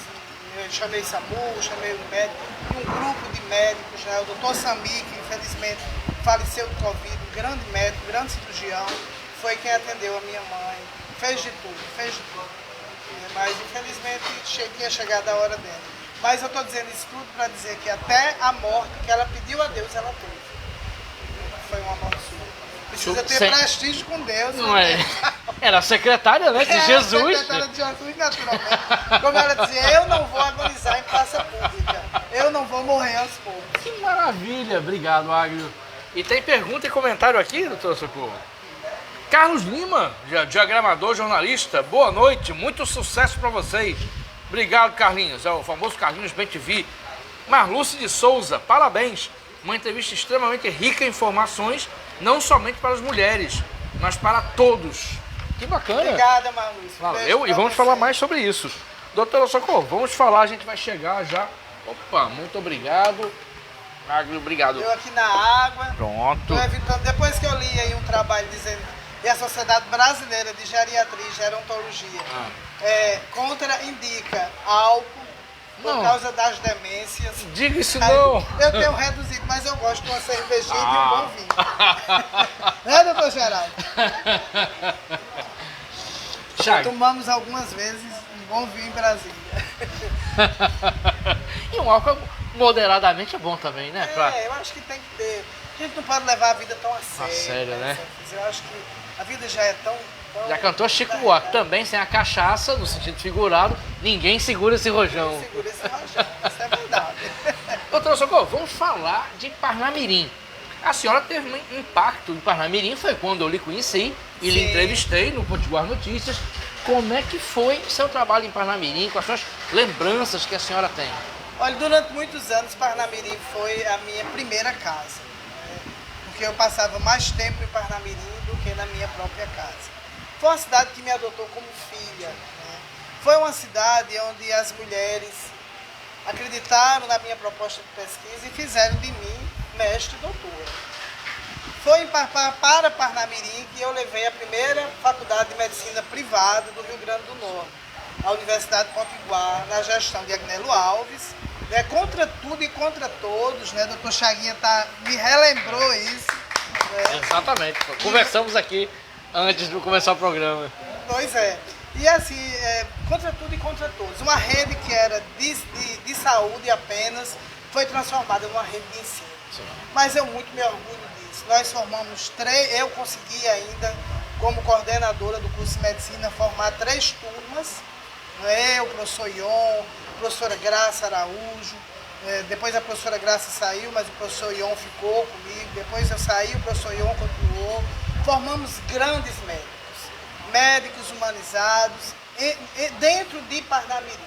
eu chamei SAMU, chamei o médico, e um grupo de médicos, né? O doutor Sami, que infelizmente faleceu do Covid, um grande médico, um grande cirurgião, foi quem atendeu a minha mãe. Fez de tudo. Mas infelizmente tinha chegado a hora dela. Mas eu estou dizendo isso tudo para dizer que até a morte que ela pediu a Deus, ela teve. Foi uma morte sua. Precisa ter prestígio com Deus. Não é? Era a secretária, né, de Jesus. Secretária de Jesus, naturalmente. Como ela dizia, eu não vou agonizar em praça pública. Eu não vou morrer aos poucos. Que maravilha. Obrigado, Águio. E tem pergunta e comentário aqui, doutor Socorro? Carlos Lima, diagramador, jornalista. Boa noite, muito sucesso para vocês. Obrigado, Carlinhos. É o famoso Carlinhos Bem-TV. Marluce de Souza, parabéns. Uma entrevista extremamente rica em informações, não somente para as mulheres, mas para todos. Que bacana. Obrigada, Marluce. Valeu, e vamos falar mais sobre isso. Doutora Socorro, vamos falar, a gente vai chegar já. Opa, muito obrigado. Águio, obrigado. Eu aqui na água. Pronto. Evitando, depois que eu li aí um trabalho dizendo que a Sociedade Brasileira de Geriatria e Gerontologia indica álcool por causa das demências. Diga isso aí, não. Eu tenho reduzido, mas eu gosto de uma cervejinha e de um bom vinho. Né, doutor Geraldo? Tomamos algumas vezes um bom vinho em Brasília. E um álcool moderadamente é bom também, né? Eu acho que tem que ter. A gente não pode levar a vida tão a sério. Né? Eu acho que a vida já é tão... Já cantou Chico Buarque também, sem a cachaça, no sentido figurado, ninguém segura esse rojão. Ninguém segura esse rojão, isso é verdade. Doutora Socorro, vamos falar de Parnamirim. A senhora teve um impacto em Parnamirim, foi quando eu lhe conheci e lhe entrevistei no Potiguar Notícias. Como é que foi seu trabalho em Parnamirim, com as suas lembranças que a senhora tem? Olha, durante muitos anos Parnamirim foi a minha primeira casa, né? Porque eu passava mais tempo em Parnamirim do que na minha própria casa. Foi uma cidade que me adotou como filha, né? Foi uma cidade onde as mulheres acreditaram na minha proposta de pesquisa e fizeram de mim mestre e doutora. Foi para Parnamirim que eu levei a primeira faculdade de medicina privada do Rio Grande do Norte, a Universidade Potiguar, na gestão de Agnello Alves, né, contra tudo e contra todos, né? Doutor Chaguinha me relembrou isso. Né? Exatamente, conversamos aqui antes de começar o programa. Pois é. E assim, contra tudo e contra todos. Uma rede que era de saúde apenas, foi transformada numa rede de ensino. Sim. Mas eu muito me orgulho disso. Nós formamos eu consegui ainda, como coordenadora do curso de medicina, formar 3 turmas. Eu, o professor Ion, a professora Graça Araújo. Depois a professora Graça saiu, mas o professor Ion ficou comigo. Depois eu saí, o professor Ion continuou. Formamos grandes médicos humanizados, dentro de Parnamirim.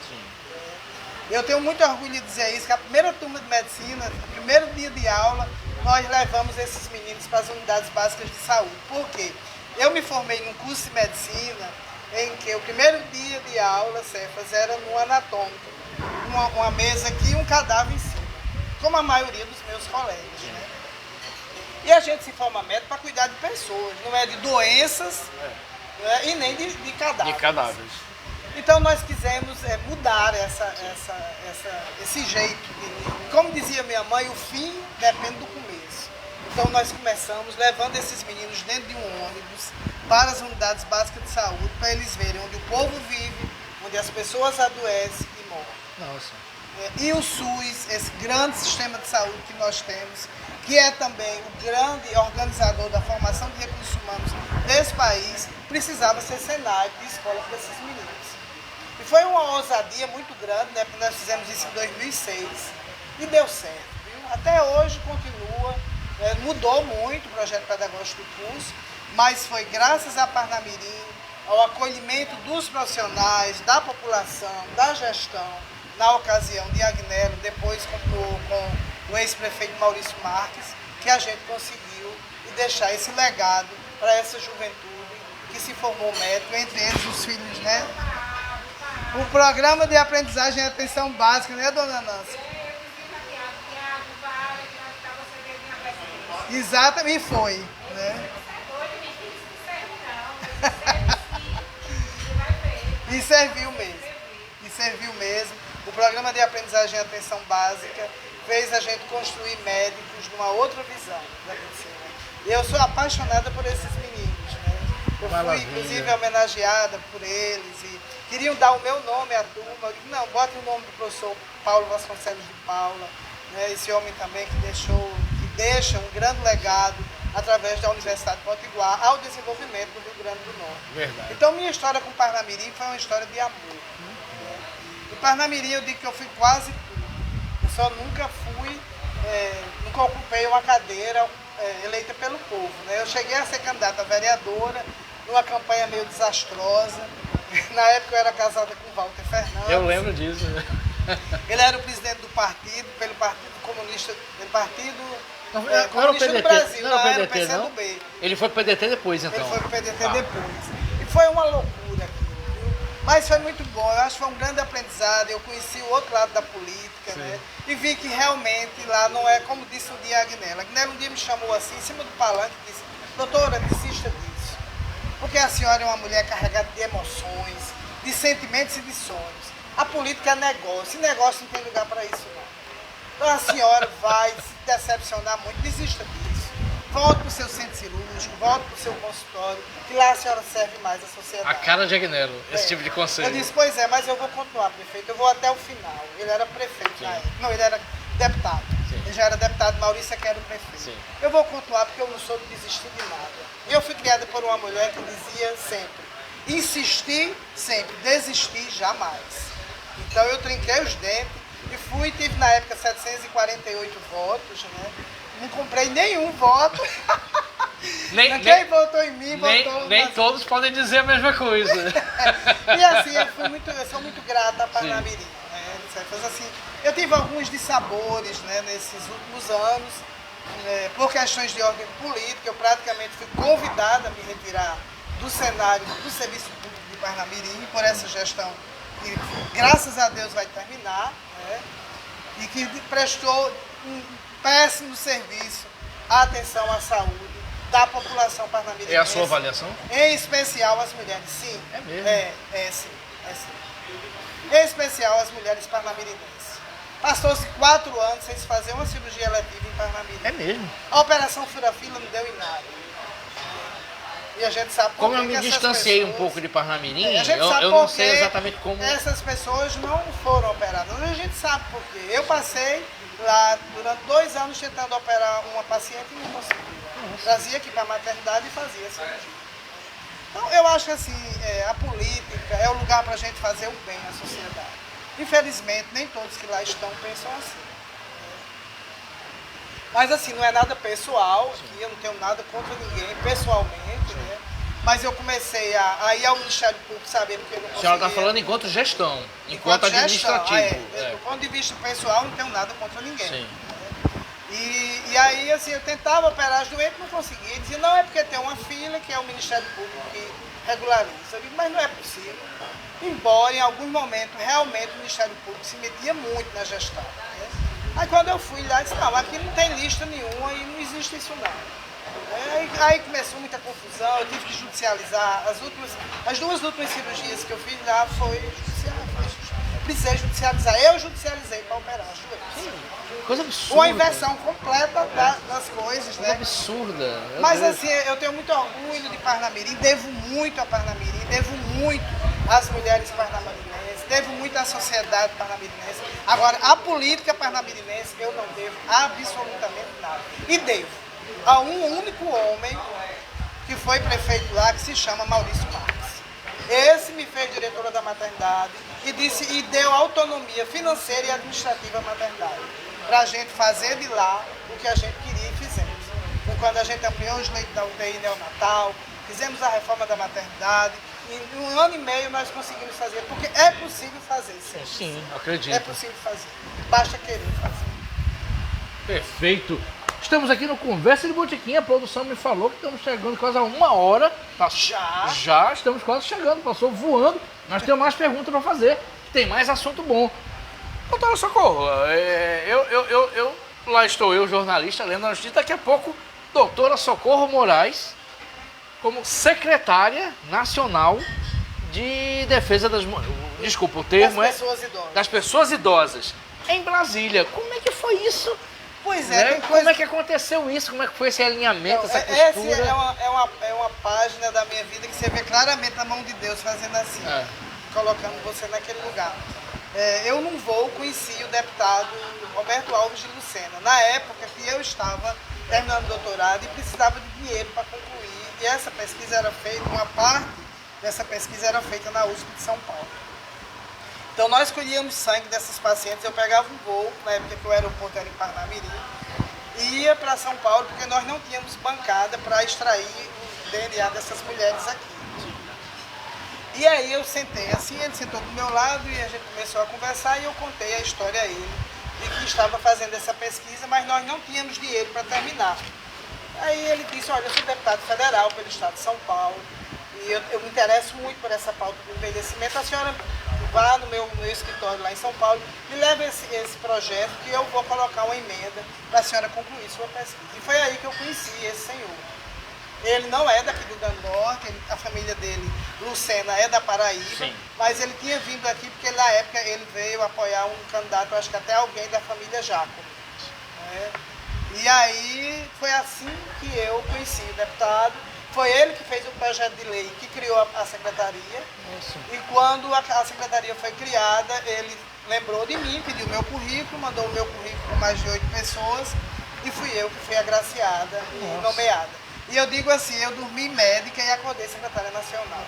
Eu tenho muito orgulho de dizer isso, que a primeira turma de medicina, no primeiro dia de aula, nós levamos esses meninos para as unidades básicas de saúde. Por quê? Eu me formei num curso de medicina em que o primeiro dia de aula, Cefas, era no anatômico, uma mesa aqui e um cadáver em cima, como a maioria dos meus colegas. Né? E a gente se forma médico para cuidar de pessoas, não é de doenças, né? E nem de cadáveres. De cadáveres. Então nós quisemos mudar esse jeito. Como dizia minha mãe, o fim depende do começo. Então nós começamos levando esses meninos dentro de um ônibus para as unidades básicas de saúde, para eles verem onde o povo vive, onde as pessoas adoecem e morrem. Nossa. E o SUS, esse grande sistema de saúde que nós temos, que é também o grande organizador da formação de recursos humanos desse país, precisava ser cenário de escola para esses meninos. E foi uma ousadia muito grande, né? Porque nós fizemos isso em 2006 e deu certo. Viu? Até hoje continua, mudou muito o projeto pedagógico do curso, mas foi graças a Parnamirim, ao acolhimento dos profissionais, da população, da gestão, na ocasião de Agnello, depois continuou com o ex-prefeito Maurício Marques, que a gente conseguiu deixar esse legado para essa juventude que se formou médico, entre eles os filhos, né? O programa de aprendizagem e atenção básica, né, dona Nancy? Exatamente, foi, né? E serviu mesmo. E serviu mesmo. O programa de aprendizagem e atenção básica fez a gente construir médicos numa outra visão da medicina. E eu sou apaixonada por esses meninos, né? Eu fui, inclusive, homenageada por eles e queriam dar o meu nome à turma. Eu disse, não, bota o nome do professor Paulo Vasconcelos de Paula, né? Esse homem também que deixa um grande legado através da Universidade Potiguar ao desenvolvimento do Rio Grande do Norte. Verdade. Então, minha história com Parnamirim foi uma história de amor. Né? Em Parnamirim, eu digo que eu fui quase tudo. Eu só nunca nunca ocupei uma cadeira eleita pelo povo. Né? Eu cheguei a ser candidata a vereadora numa campanha meio desastrosa. Na época, eu era casada com Walter Fernandes. Eu lembro disso. Ele era o presidente do partido, pelo Partido Comunista, pelo Partido Não era o Comunista PDT, do Brasil, não era o era o PDT, não? PCdoB. Ele foi pro PDT depois, então. Ele foi pro PDT depois. E foi uma loucura aquilo, viu? Mas foi muito bom, eu acho que foi um grande aprendizado. Eu conheci o outro lado da política, né? E vi que realmente lá não é como disse um dia a Agnella. A Agnella um dia me chamou assim, em cima do palanque, e disse, doutora, desista disso. Porque a senhora é uma mulher carregada de emoções, de sentimentos e de sonhos. A política é negócio, e negócio não tem lugar para isso não. Então a senhora vai se decepcionar muito, desista disso. Volte para o seu centro cirúrgico, volte para o seu consultório, que lá a senhora serve mais à sociedade. A cara de Agnello, esse tipo de conselho. Eu disse, pois é, mas eu vou continuar prefeito, eu vou até o final. Ele era prefeito na época. Não, ele era deputado. Sim. Ele já era deputado, Maurício é que era o prefeito. Sim. Eu vou continuar porque eu não sou de desistir de nada. E eu fui criada por uma mulher que dizia sempre, insistir sempre, desistir jamais. Então eu trinquei os dentes e tive na época 748 votos, né? Não comprei nenhum voto. Quem votou em mim, votou... Nem todos podem dizer a mesma coisa. E assim, eu sou muito grata a Parnamirim, né? Assim, eu tive alguns dissabores, né, nesses últimos anos, por questões de ordem política. Eu praticamente fui convidada a me retirar do cenário do serviço público de Parnamirim por essa gestão que, graças a Deus, vai terminar, né? E que prestou um péssimo serviço à atenção à saúde da população parnamirense. É a sua avaliação? Em especial as mulheres, sim. É mesmo? Sim. Em especial as mulheres parnamirenses. Passou-se 4 anos sem se fazer uma cirurgia eletiva em Parnamirim. É mesmo? A operação fura-fila não deu em nada. E a gente sabe por como eu me distanciei um pouco de Parnamirim, eu não sei exatamente como... Essas pessoas não foram operadas. A gente sabe por quê. Eu passei lá durante 2 anos tentando operar uma paciente e não conseguia. Trazia aqui para a maternidade e fazia cirurgia. Então eu acho que assim, a política é o lugar para a gente fazer o bem à sociedade. Infelizmente, nem todos que lá estão pensam assim. Mas assim, não é nada pessoal, aqui eu não tenho nada contra ninguém, pessoalmente, né? Mas eu comecei a ir ao Ministério Público sabendo que eu não conseguia. A senhora está falando enquanto gestão, enquanto administrativo. Do ponto de vista pessoal, não tenho nada contra ninguém. Sim. E aí, assim, eu tentava operar as doentes, não conseguia. Dizia, não, é porque tem uma fila que é o Ministério Público que regulariza. Eu digo, mas não é possível. Embora, em alguns momentos, realmente o Ministério Público se metia muito na gestão. Né? Aí quando eu fui lá, disse, não, aqui não tem lista nenhuma e não existe isso não. Aí começou muita confusão, eu tive que judicializar. As 2 últimas cirurgias que eu fiz lá foi precisei judicializar. Eu judicializei para operar as doentes. Coisa absurda. Uma inversão completa das coisas, coisa né? absurda. Mas assim, eu tenho muito orgulho de Parnamirim, devo muito a Parnamirim, devo muito às mulheres parnamirinenses, devo muito à sociedade parnamirinense. Agora, a política parnamirinense eu não devo absolutamente nada. E devo a um único homem que foi prefeito lá, que se chama Maurício Marques. Esse me fez diretora da maternidade e deu autonomia financeira e administrativa à maternidade, para a gente fazer de lá o que a gente queria e fizemos. Foi quando a gente ampliou os leitos da UTI neonatal, fizemos a reforma da maternidade, em 1 ano e meio nós conseguimos fazer, porque é possível fazer, sim. Sim, acredito. É possível fazer, basta querer fazer. Perfeito. Estamos aqui no Conversa de Botequim, a produção me falou que estamos chegando quase a 1 hora. Já estamos quase chegando, passou voando. Nós temos mais perguntas para fazer, tem mais assunto bom. Doutora Socorro, lá estou eu, jornalista, lendo a notícia. Daqui a pouco doutora Socorro Moraes como secretária nacional de defesa das mulheres. Desculpa, o termo das pessoas idosas. Em Brasília. Como é que foi isso? Pois é, né? Como é que aconteceu isso? Como é que foi esse alinhamento, essa costura? Essa é uma página da minha vida que você vê claramente na mão de Deus fazendo assim, colocando você naquele lugar. Eu num voo conheci o deputado Roberto Alves de Lucena, na época que eu estava terminando o doutorado e precisava de dinheiro para concluir. E essa pesquisa era feita, uma parte dessa pesquisa era feita na USP de São Paulo. Então nós colhíamos sangue dessas pacientes, eu pegava um voo, na época que o aeroporto era em Parnamirim, e ia para São Paulo, porque nós não tínhamos bancada para extrair o DNA dessas mulheres aqui. E aí eu sentei assim, ele sentou do meu lado e a gente começou a conversar e eu contei a história a ele, de que estava fazendo essa pesquisa, mas nós não tínhamos dinheiro para terminar. Aí ele disse, olha, eu sou deputado federal pelo estado de São Paulo, e eu me interesso muito por essa pauta do envelhecimento. A senhora vá no meu escritório lá em São Paulo e leve esse projeto que eu vou colocar uma emenda para a senhora concluir sua pesquisa. E foi aí que eu conheci esse senhor. Ele não é daqui do Rio Grande do Norte, a família dele, Lucena, é da Paraíba, sim, mas ele tinha vindo aqui porque na época ele veio apoiar um candidato, acho que até alguém da família Jacob. Né? E aí foi assim que eu conheci o deputado. Foi ele que fez o projeto de lei que criou a secretaria. Isso. E quando a secretaria foi criada, ele lembrou de mim, pediu meu currículo, mandou o meu currículo com mais de 8 pessoas e fui eu que fui agraciada e nomeada. E eu digo assim, eu dormi médica e acordei secretária nacional.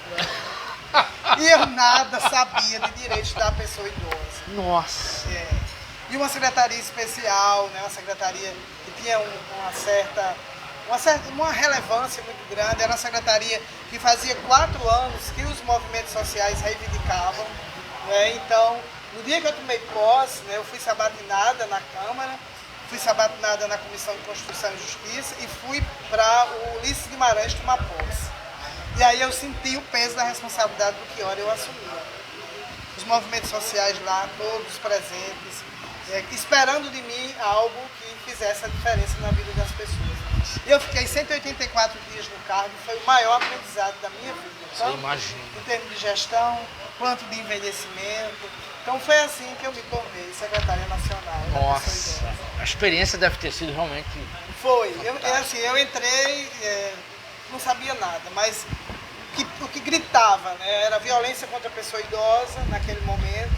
E eu nada sabia de direitos da pessoa idosa. Nossa! E uma secretaria especial, né? Uma secretaria que tinha uma relevância muito grande. Era uma secretaria que fazia 4 anos que os movimentos sociais reivindicavam. Né? Então, no dia que eu tomei posse, né, eu fui sabatinada na Câmara, fui sabatinada na Comissão de Constituição e Justiça e fui para o Ulisses Guimarães tomar posse. E aí eu senti o peso da responsabilidade do que hora eu assumia. Os movimentos sociais lá, todos presentes, esperando de mim algo que fizesse a diferença na vida das pessoas. Eu fiquei 184 dias no cargo, foi o maior aprendizado da minha vida. Então, em termos de gestão, quanto de envelhecimento. Então foi assim que eu me tornei secretária nacional. Nossa, a experiência deve ter sido realmente... Foi, eu entrei, não sabia nada, mas o que gritava, né, era a violência contra a pessoa idosa naquele momento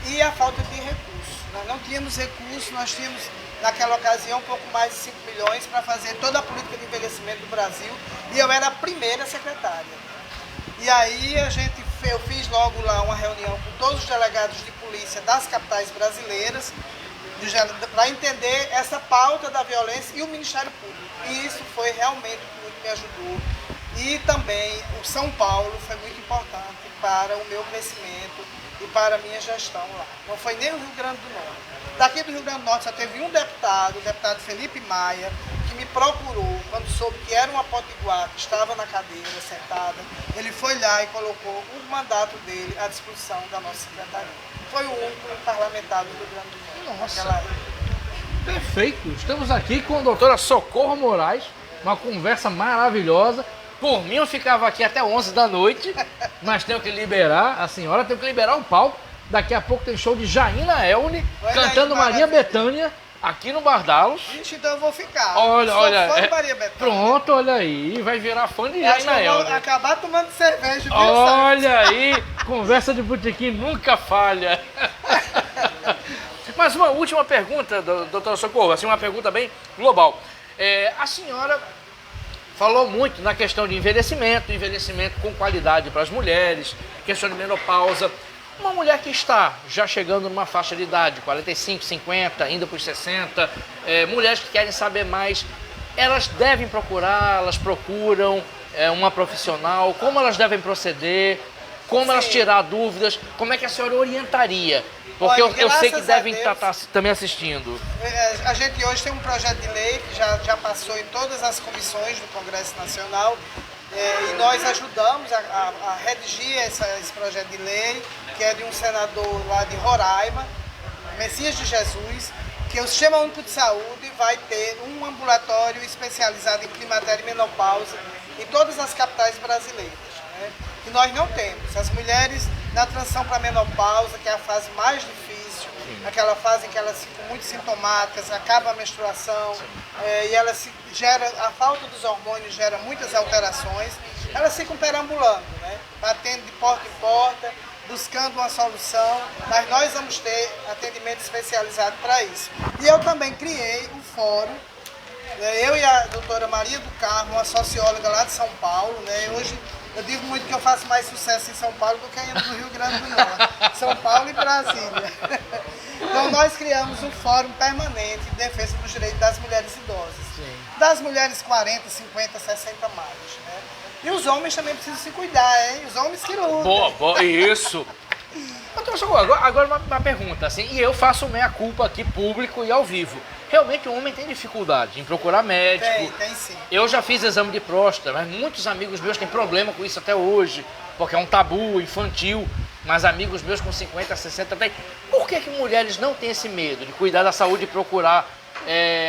e a falta de recursos. Nós não tínhamos recursos, nós tínhamos naquela ocasião um pouco mais de 5 milhões para fazer toda a política de envelhecimento do Brasil e eu era a primeira secretária. E aí eu fiz logo lá uma reunião com todos os delegados de polícia das capitais brasileiras para entender essa pauta da violência e o Ministério Público. E isso foi realmente o que me ajudou. E também o São Paulo foi muito importante para o meu crescimento e para a minha gestão lá. Não foi nem o Rio Grande do Norte. Daqui do Rio Grande do Norte só teve um deputado, o deputado Felipe Maia, que me procurou quando soube que era uma potiguar que estava na cadeira, sentada. Ele foi lá e colocou o mandato dele à disposição da nossa secretaria. Foi o único parlamentar do Rio Grande do Norte naquela época. Perfeito. Estamos aqui com a doutora Socorro Moraes, uma conversa maravilhosa. Por mim, eu ficava aqui até 11 da noite, mas tenho que liberar, a senhora tem que liberar o palco. Daqui a pouco tem show de Jaina Elne, cantando Maria Bethânia, aqui no Bardalos. Gente, então eu vou ficar. Olha, fã de Maria Bethânia. Pronto, olha aí, vai virar fã de Jaina Elne. Vou acabar tomando cerveja. Olha aí, conversa de botequim nunca falha. Mas uma última pergunta, doutora Socorro, assim, uma pergunta bem global. A senhora falou muito na questão de envelhecimento com qualidade para as mulheres, questão de menopausa. Uma mulher que está já chegando numa faixa de idade, 45, 50, indo para os 60, mulheres que querem saber mais, elas devem procurar, elas procuram uma profissional, como elas devem proceder, como elas tirar dúvidas, como é que a senhora orientaria? Porque eu sei que devem estar também assistindo. A gente hoje tem um projeto de lei que já passou em todas as comissões do Congresso Nacional e nós ajudamos a redigir esse projeto de lei, que é de um senador lá de Roraima, Messias de Jesus, que o Sistema Único de Saúde vai ter um ambulatório especializado em climatério e menopausa em todas as capitais brasileiras, né? E nós não temos. As mulheres na transição para a menopausa, que é a fase mais difícil, aquela fase em que elas ficam muito sintomáticas, acaba a menstruação, e a falta dos hormônios gera muitas alterações, elas ficam perambulando, né? Batendo de porta em porta, buscando uma solução, mas nós vamos ter atendimento especializado para isso. E eu também criei um fórum, eu e a doutora Maria do Carmo, uma socióloga lá de São Paulo, né? Hoje eu digo muito que eu faço mais sucesso em São Paulo do que no Rio Grande do Norte, São Paulo e Brasília. Então nós criamos um fórum permanente de defesa dos direitos das mulheres idosas, das mulheres 40, 50, 60 mais, né? E os homens também precisam se cuidar, hein? Os homens que lutam. Boa, isso. Então, agora uma pergunta, assim, e eu faço meia-culpa aqui, público e ao vivo. Realmente o homem tem dificuldade em procurar médico. Tem sim. Eu já fiz exame de próstata, mas muitos amigos meus têm problema com isso até hoje, porque é um tabu infantil, mas amigos meus com 50, 60 têm. Por que mulheres não têm esse medo de cuidar da saúde e procurar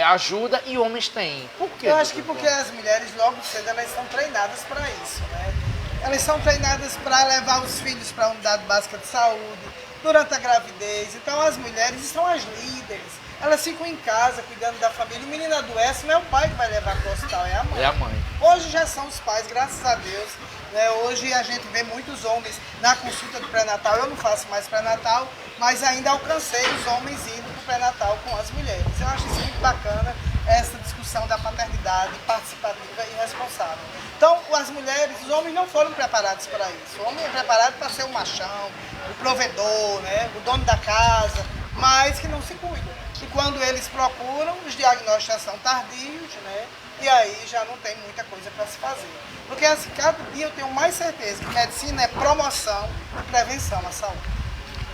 ajuda e homens têm? Por quê? Eu acho que porque as mulheres logo cedo elas são treinadas para isso, né? Elas são treinadas para levar os filhos para a unidade básica de saúde, durante a gravidez. Então as mulheres são as líderes. Elas ficam em casa cuidando da família. O menino adoece, não é o pai que vai levar para o hospital, é a mãe. É a mãe. Hoje já são os pais, graças a Deus. Né? Hoje a gente vê muitos homens na consulta do pré-natal. Eu não faço mais pré-natal, mas ainda alcancei os homens indo para o pré-natal com as mulheres. Eu acho isso muito bacana, essa discussão da paternidade participativa e responsável. Então, as mulheres, os homens não foram preparados para isso. O homem é preparado para ser o machão, o provedor, né? O dono da casa, mas que não se cuida. E quando eles procuram, os diagnósticos já são tardios, né? E aí já não tem muita coisa para se fazer. Porque assim, cada dia eu tenho mais certeza que medicina é promoção e prevenção à saúde.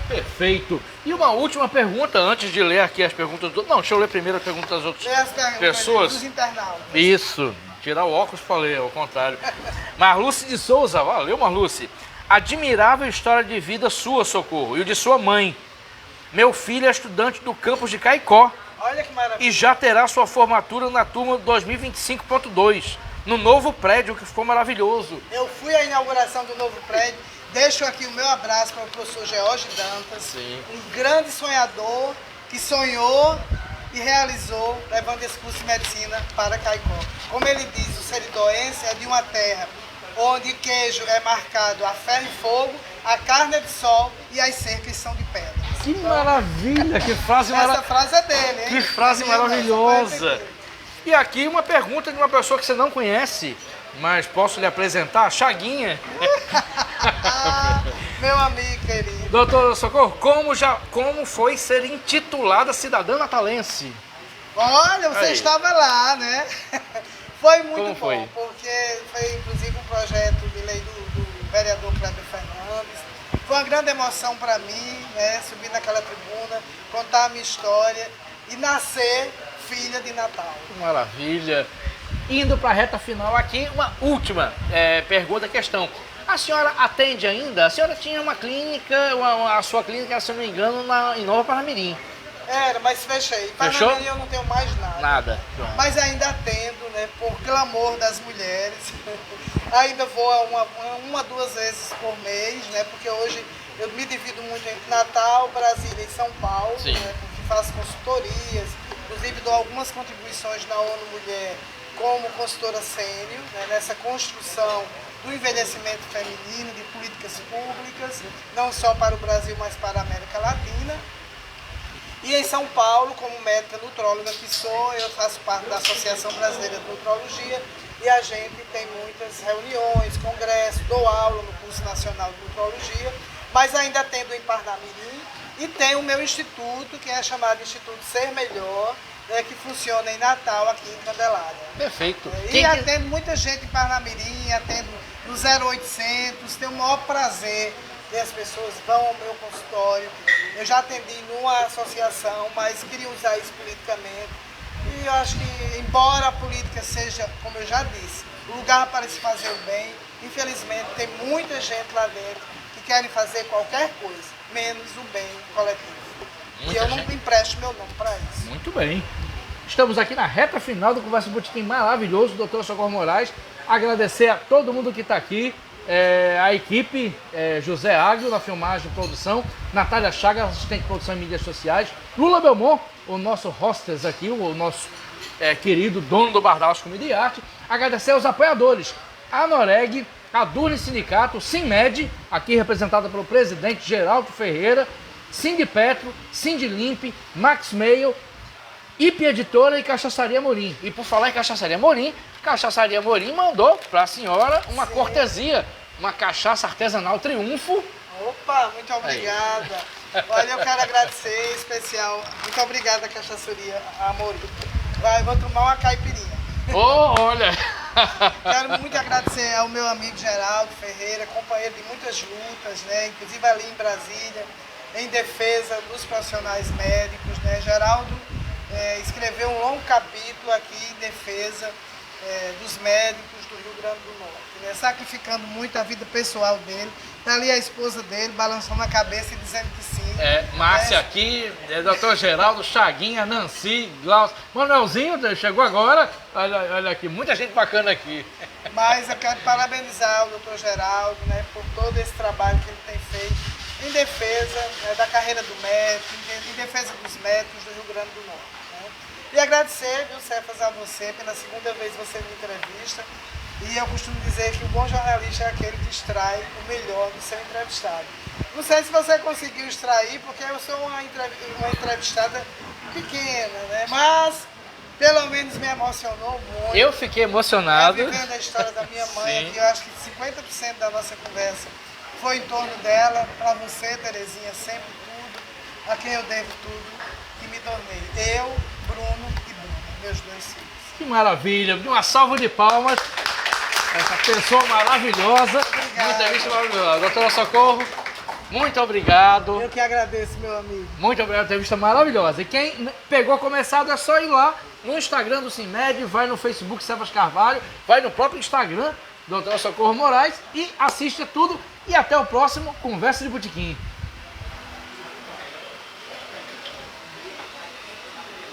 Perfeito. E uma última pergunta, antes de ler aqui as perguntas do... Não, deixa eu ler primeiro a pergunta das outras pessoas. Dos internautas. Isso. Tirar o óculos para ler, ao contrário. Marluce de Souza, valeu Marluce. Admirável história de vida sua, Socorro, e o de sua mãe. Meu filho é estudante do campus de Caicó. Olha que maravilha. E já terá sua formatura na turma 2025.2, no novo prédio, que ficou maravilhoso. Eu fui à inauguração do novo prédio. Deixo aqui o meu abraço para o professor George Dantas, Sim. Um grande sonhador que sonhou e realizou, levando esse curso de medicina para Caicó. Como ele diz, o seridoense é de uma terra onde queijo é marcado a ferro e fogo, a carne é de sol e as cercas são de pedra. Que maravilha, que frase maravilhosa. Essa frase é dele, hein? Que frase maravilhosa. E aqui uma pergunta de uma pessoa que você não conhece, mas posso lhe apresentar, Chaguinha. Meu amigo querido. Doutor Socorro, como foi ser intitulada cidadã natalense? Olha, você estava lá, né? Foi muito bom, porque foi inclusive um projeto de lei do vereador Cleber Fernandes. Foi uma grande emoção para mim, né? Subir naquela tribuna, contar a minha história e nascer filha de Natal. Maravilha. Indo para a reta final aqui, uma última pergunta, questão. A senhora atende ainda? A senhora tinha uma clínica, a sua clínica, se eu não me engano, em Nova Parnamirim. Era, mas fechei. Fechou? Parnamirim eu não tenho mais nada. Nada. Mas ainda atendo, né, por clamor das mulheres. Ainda vou uma, 2 vezes por mês, né, porque hoje eu me divido muito entre Natal, Brasília e São Paulo, né, porque faço consultorias, inclusive dou algumas contribuições na ONU Mulher como consultora sênior, né, nessa construção do envelhecimento feminino, de políticas públicas, não só para o Brasil, mas para a América Latina. E em São Paulo, como médica nutróloga que sou, eu faço parte da Associação Brasileira de Nutrologia e a gente tem muitas reuniões, congressos, dou aula no curso nacional de nutrologia, mas ainda atendo em Parnamirim e tenho o meu instituto, que é chamado Instituto Ser Melhor, né, que funciona em Natal, aqui em Candelária. Perfeito. E atendo muita gente em Parnamirim, atendo no 0800, tenho o maior prazer que as pessoas vão ao meu consultório. Eu já atendi numa associação, mas queria usar isso politicamente. E eu acho que, embora a política seja, como eu já disse, o lugar para se fazer o bem, infelizmente tem muita gente lá dentro que querem fazer qualquer coisa, menos o bem coletivo. E eu não empresto meu nome para isso. Muito bem. Estamos aqui na reta final do Conversa Botequim maravilhoso, Dr. Socorro Moraes. Agradecer a todo mundo que está aqui, a equipe, José Águio na filmagem e produção, Natália Chagas, assistente de produção e mídias sociais, Lula Belmont, o nosso hostess aqui, o nosso querido dono do Bar Daus Comida e Arte. Agradecer aos apoiadores, a Noreg, a Durne Sindicato, Simmed, aqui representada pelo presidente Geraldo Ferreira, Sindipetro, Sindilimp, Max Mail, IP Editora e Cachaçaria Morim. E por falar em Cachaçaria Morim mandou para a senhora uma cortesia, uma cachaça artesanal Triunfo. Opa, muito obrigada. Olha, eu quero agradecer em especial. Muito obrigada, Cachaçaria Morim. Vou tomar uma caipirinha. Olha! Quero muito agradecer ao meu amigo Geraldo Ferreira, companheiro de muitas lutas, né? Inclusive ali em Brasília, em defesa dos profissionais médicos, né? Geraldo escreveu um longo capítulo aqui em defesa dos médicos do Rio Grande do Norte, né? Sacrificando muito a vida pessoal dele. Tá ali a esposa dele balançando a cabeça e dizendo que sim. Márcia aqui, doutor Geraldo, Chaguinha, Nancy, Glaucio, Manuelzinho chegou agora. Olha aqui, muita gente bacana aqui. Mas eu quero parabenizar o doutor Geraldo, né, por todo esse trabalho que ele tem feito em defesa, né, da carreira do médico, em defesa dos médicos do Rio Grande do Norte. Né? E agradecer, viu, Cefas, a você, pela segunda vez você me entrevista. E eu costumo dizer que o bom jornalista é aquele que extrai o melhor do seu entrevistado. Não sei se você conseguiu extrair, porque eu sou uma entrevistada pequena, né? Mas pelo menos me emocionou muito. Eu fiquei emocionado. Vivendo a história da minha mãe, Sim. que eu acho que 50% da nossa conversa foi em torno dela. Para você, Terezinha, sempre tudo, a quem eu devo tudo, que me tornei. Eu, Bruno e Bruna, meus dois filhos. Que maravilha, uma salva de palmas. Essa pessoa maravilhosa. Obrigada. Uma entrevista maravilhosa. Doutora Socorro, muito obrigado. Eu que agradeço, meu amigo. Muito obrigado, entrevista maravilhosa. E quem pegou começado é só ir lá no Instagram do Simed, vai no Facebook Cefas Carvalho, vai no próprio Instagram do Dr. Socorro Moraes e assiste tudo. E até o próximo Conversa de Botequim.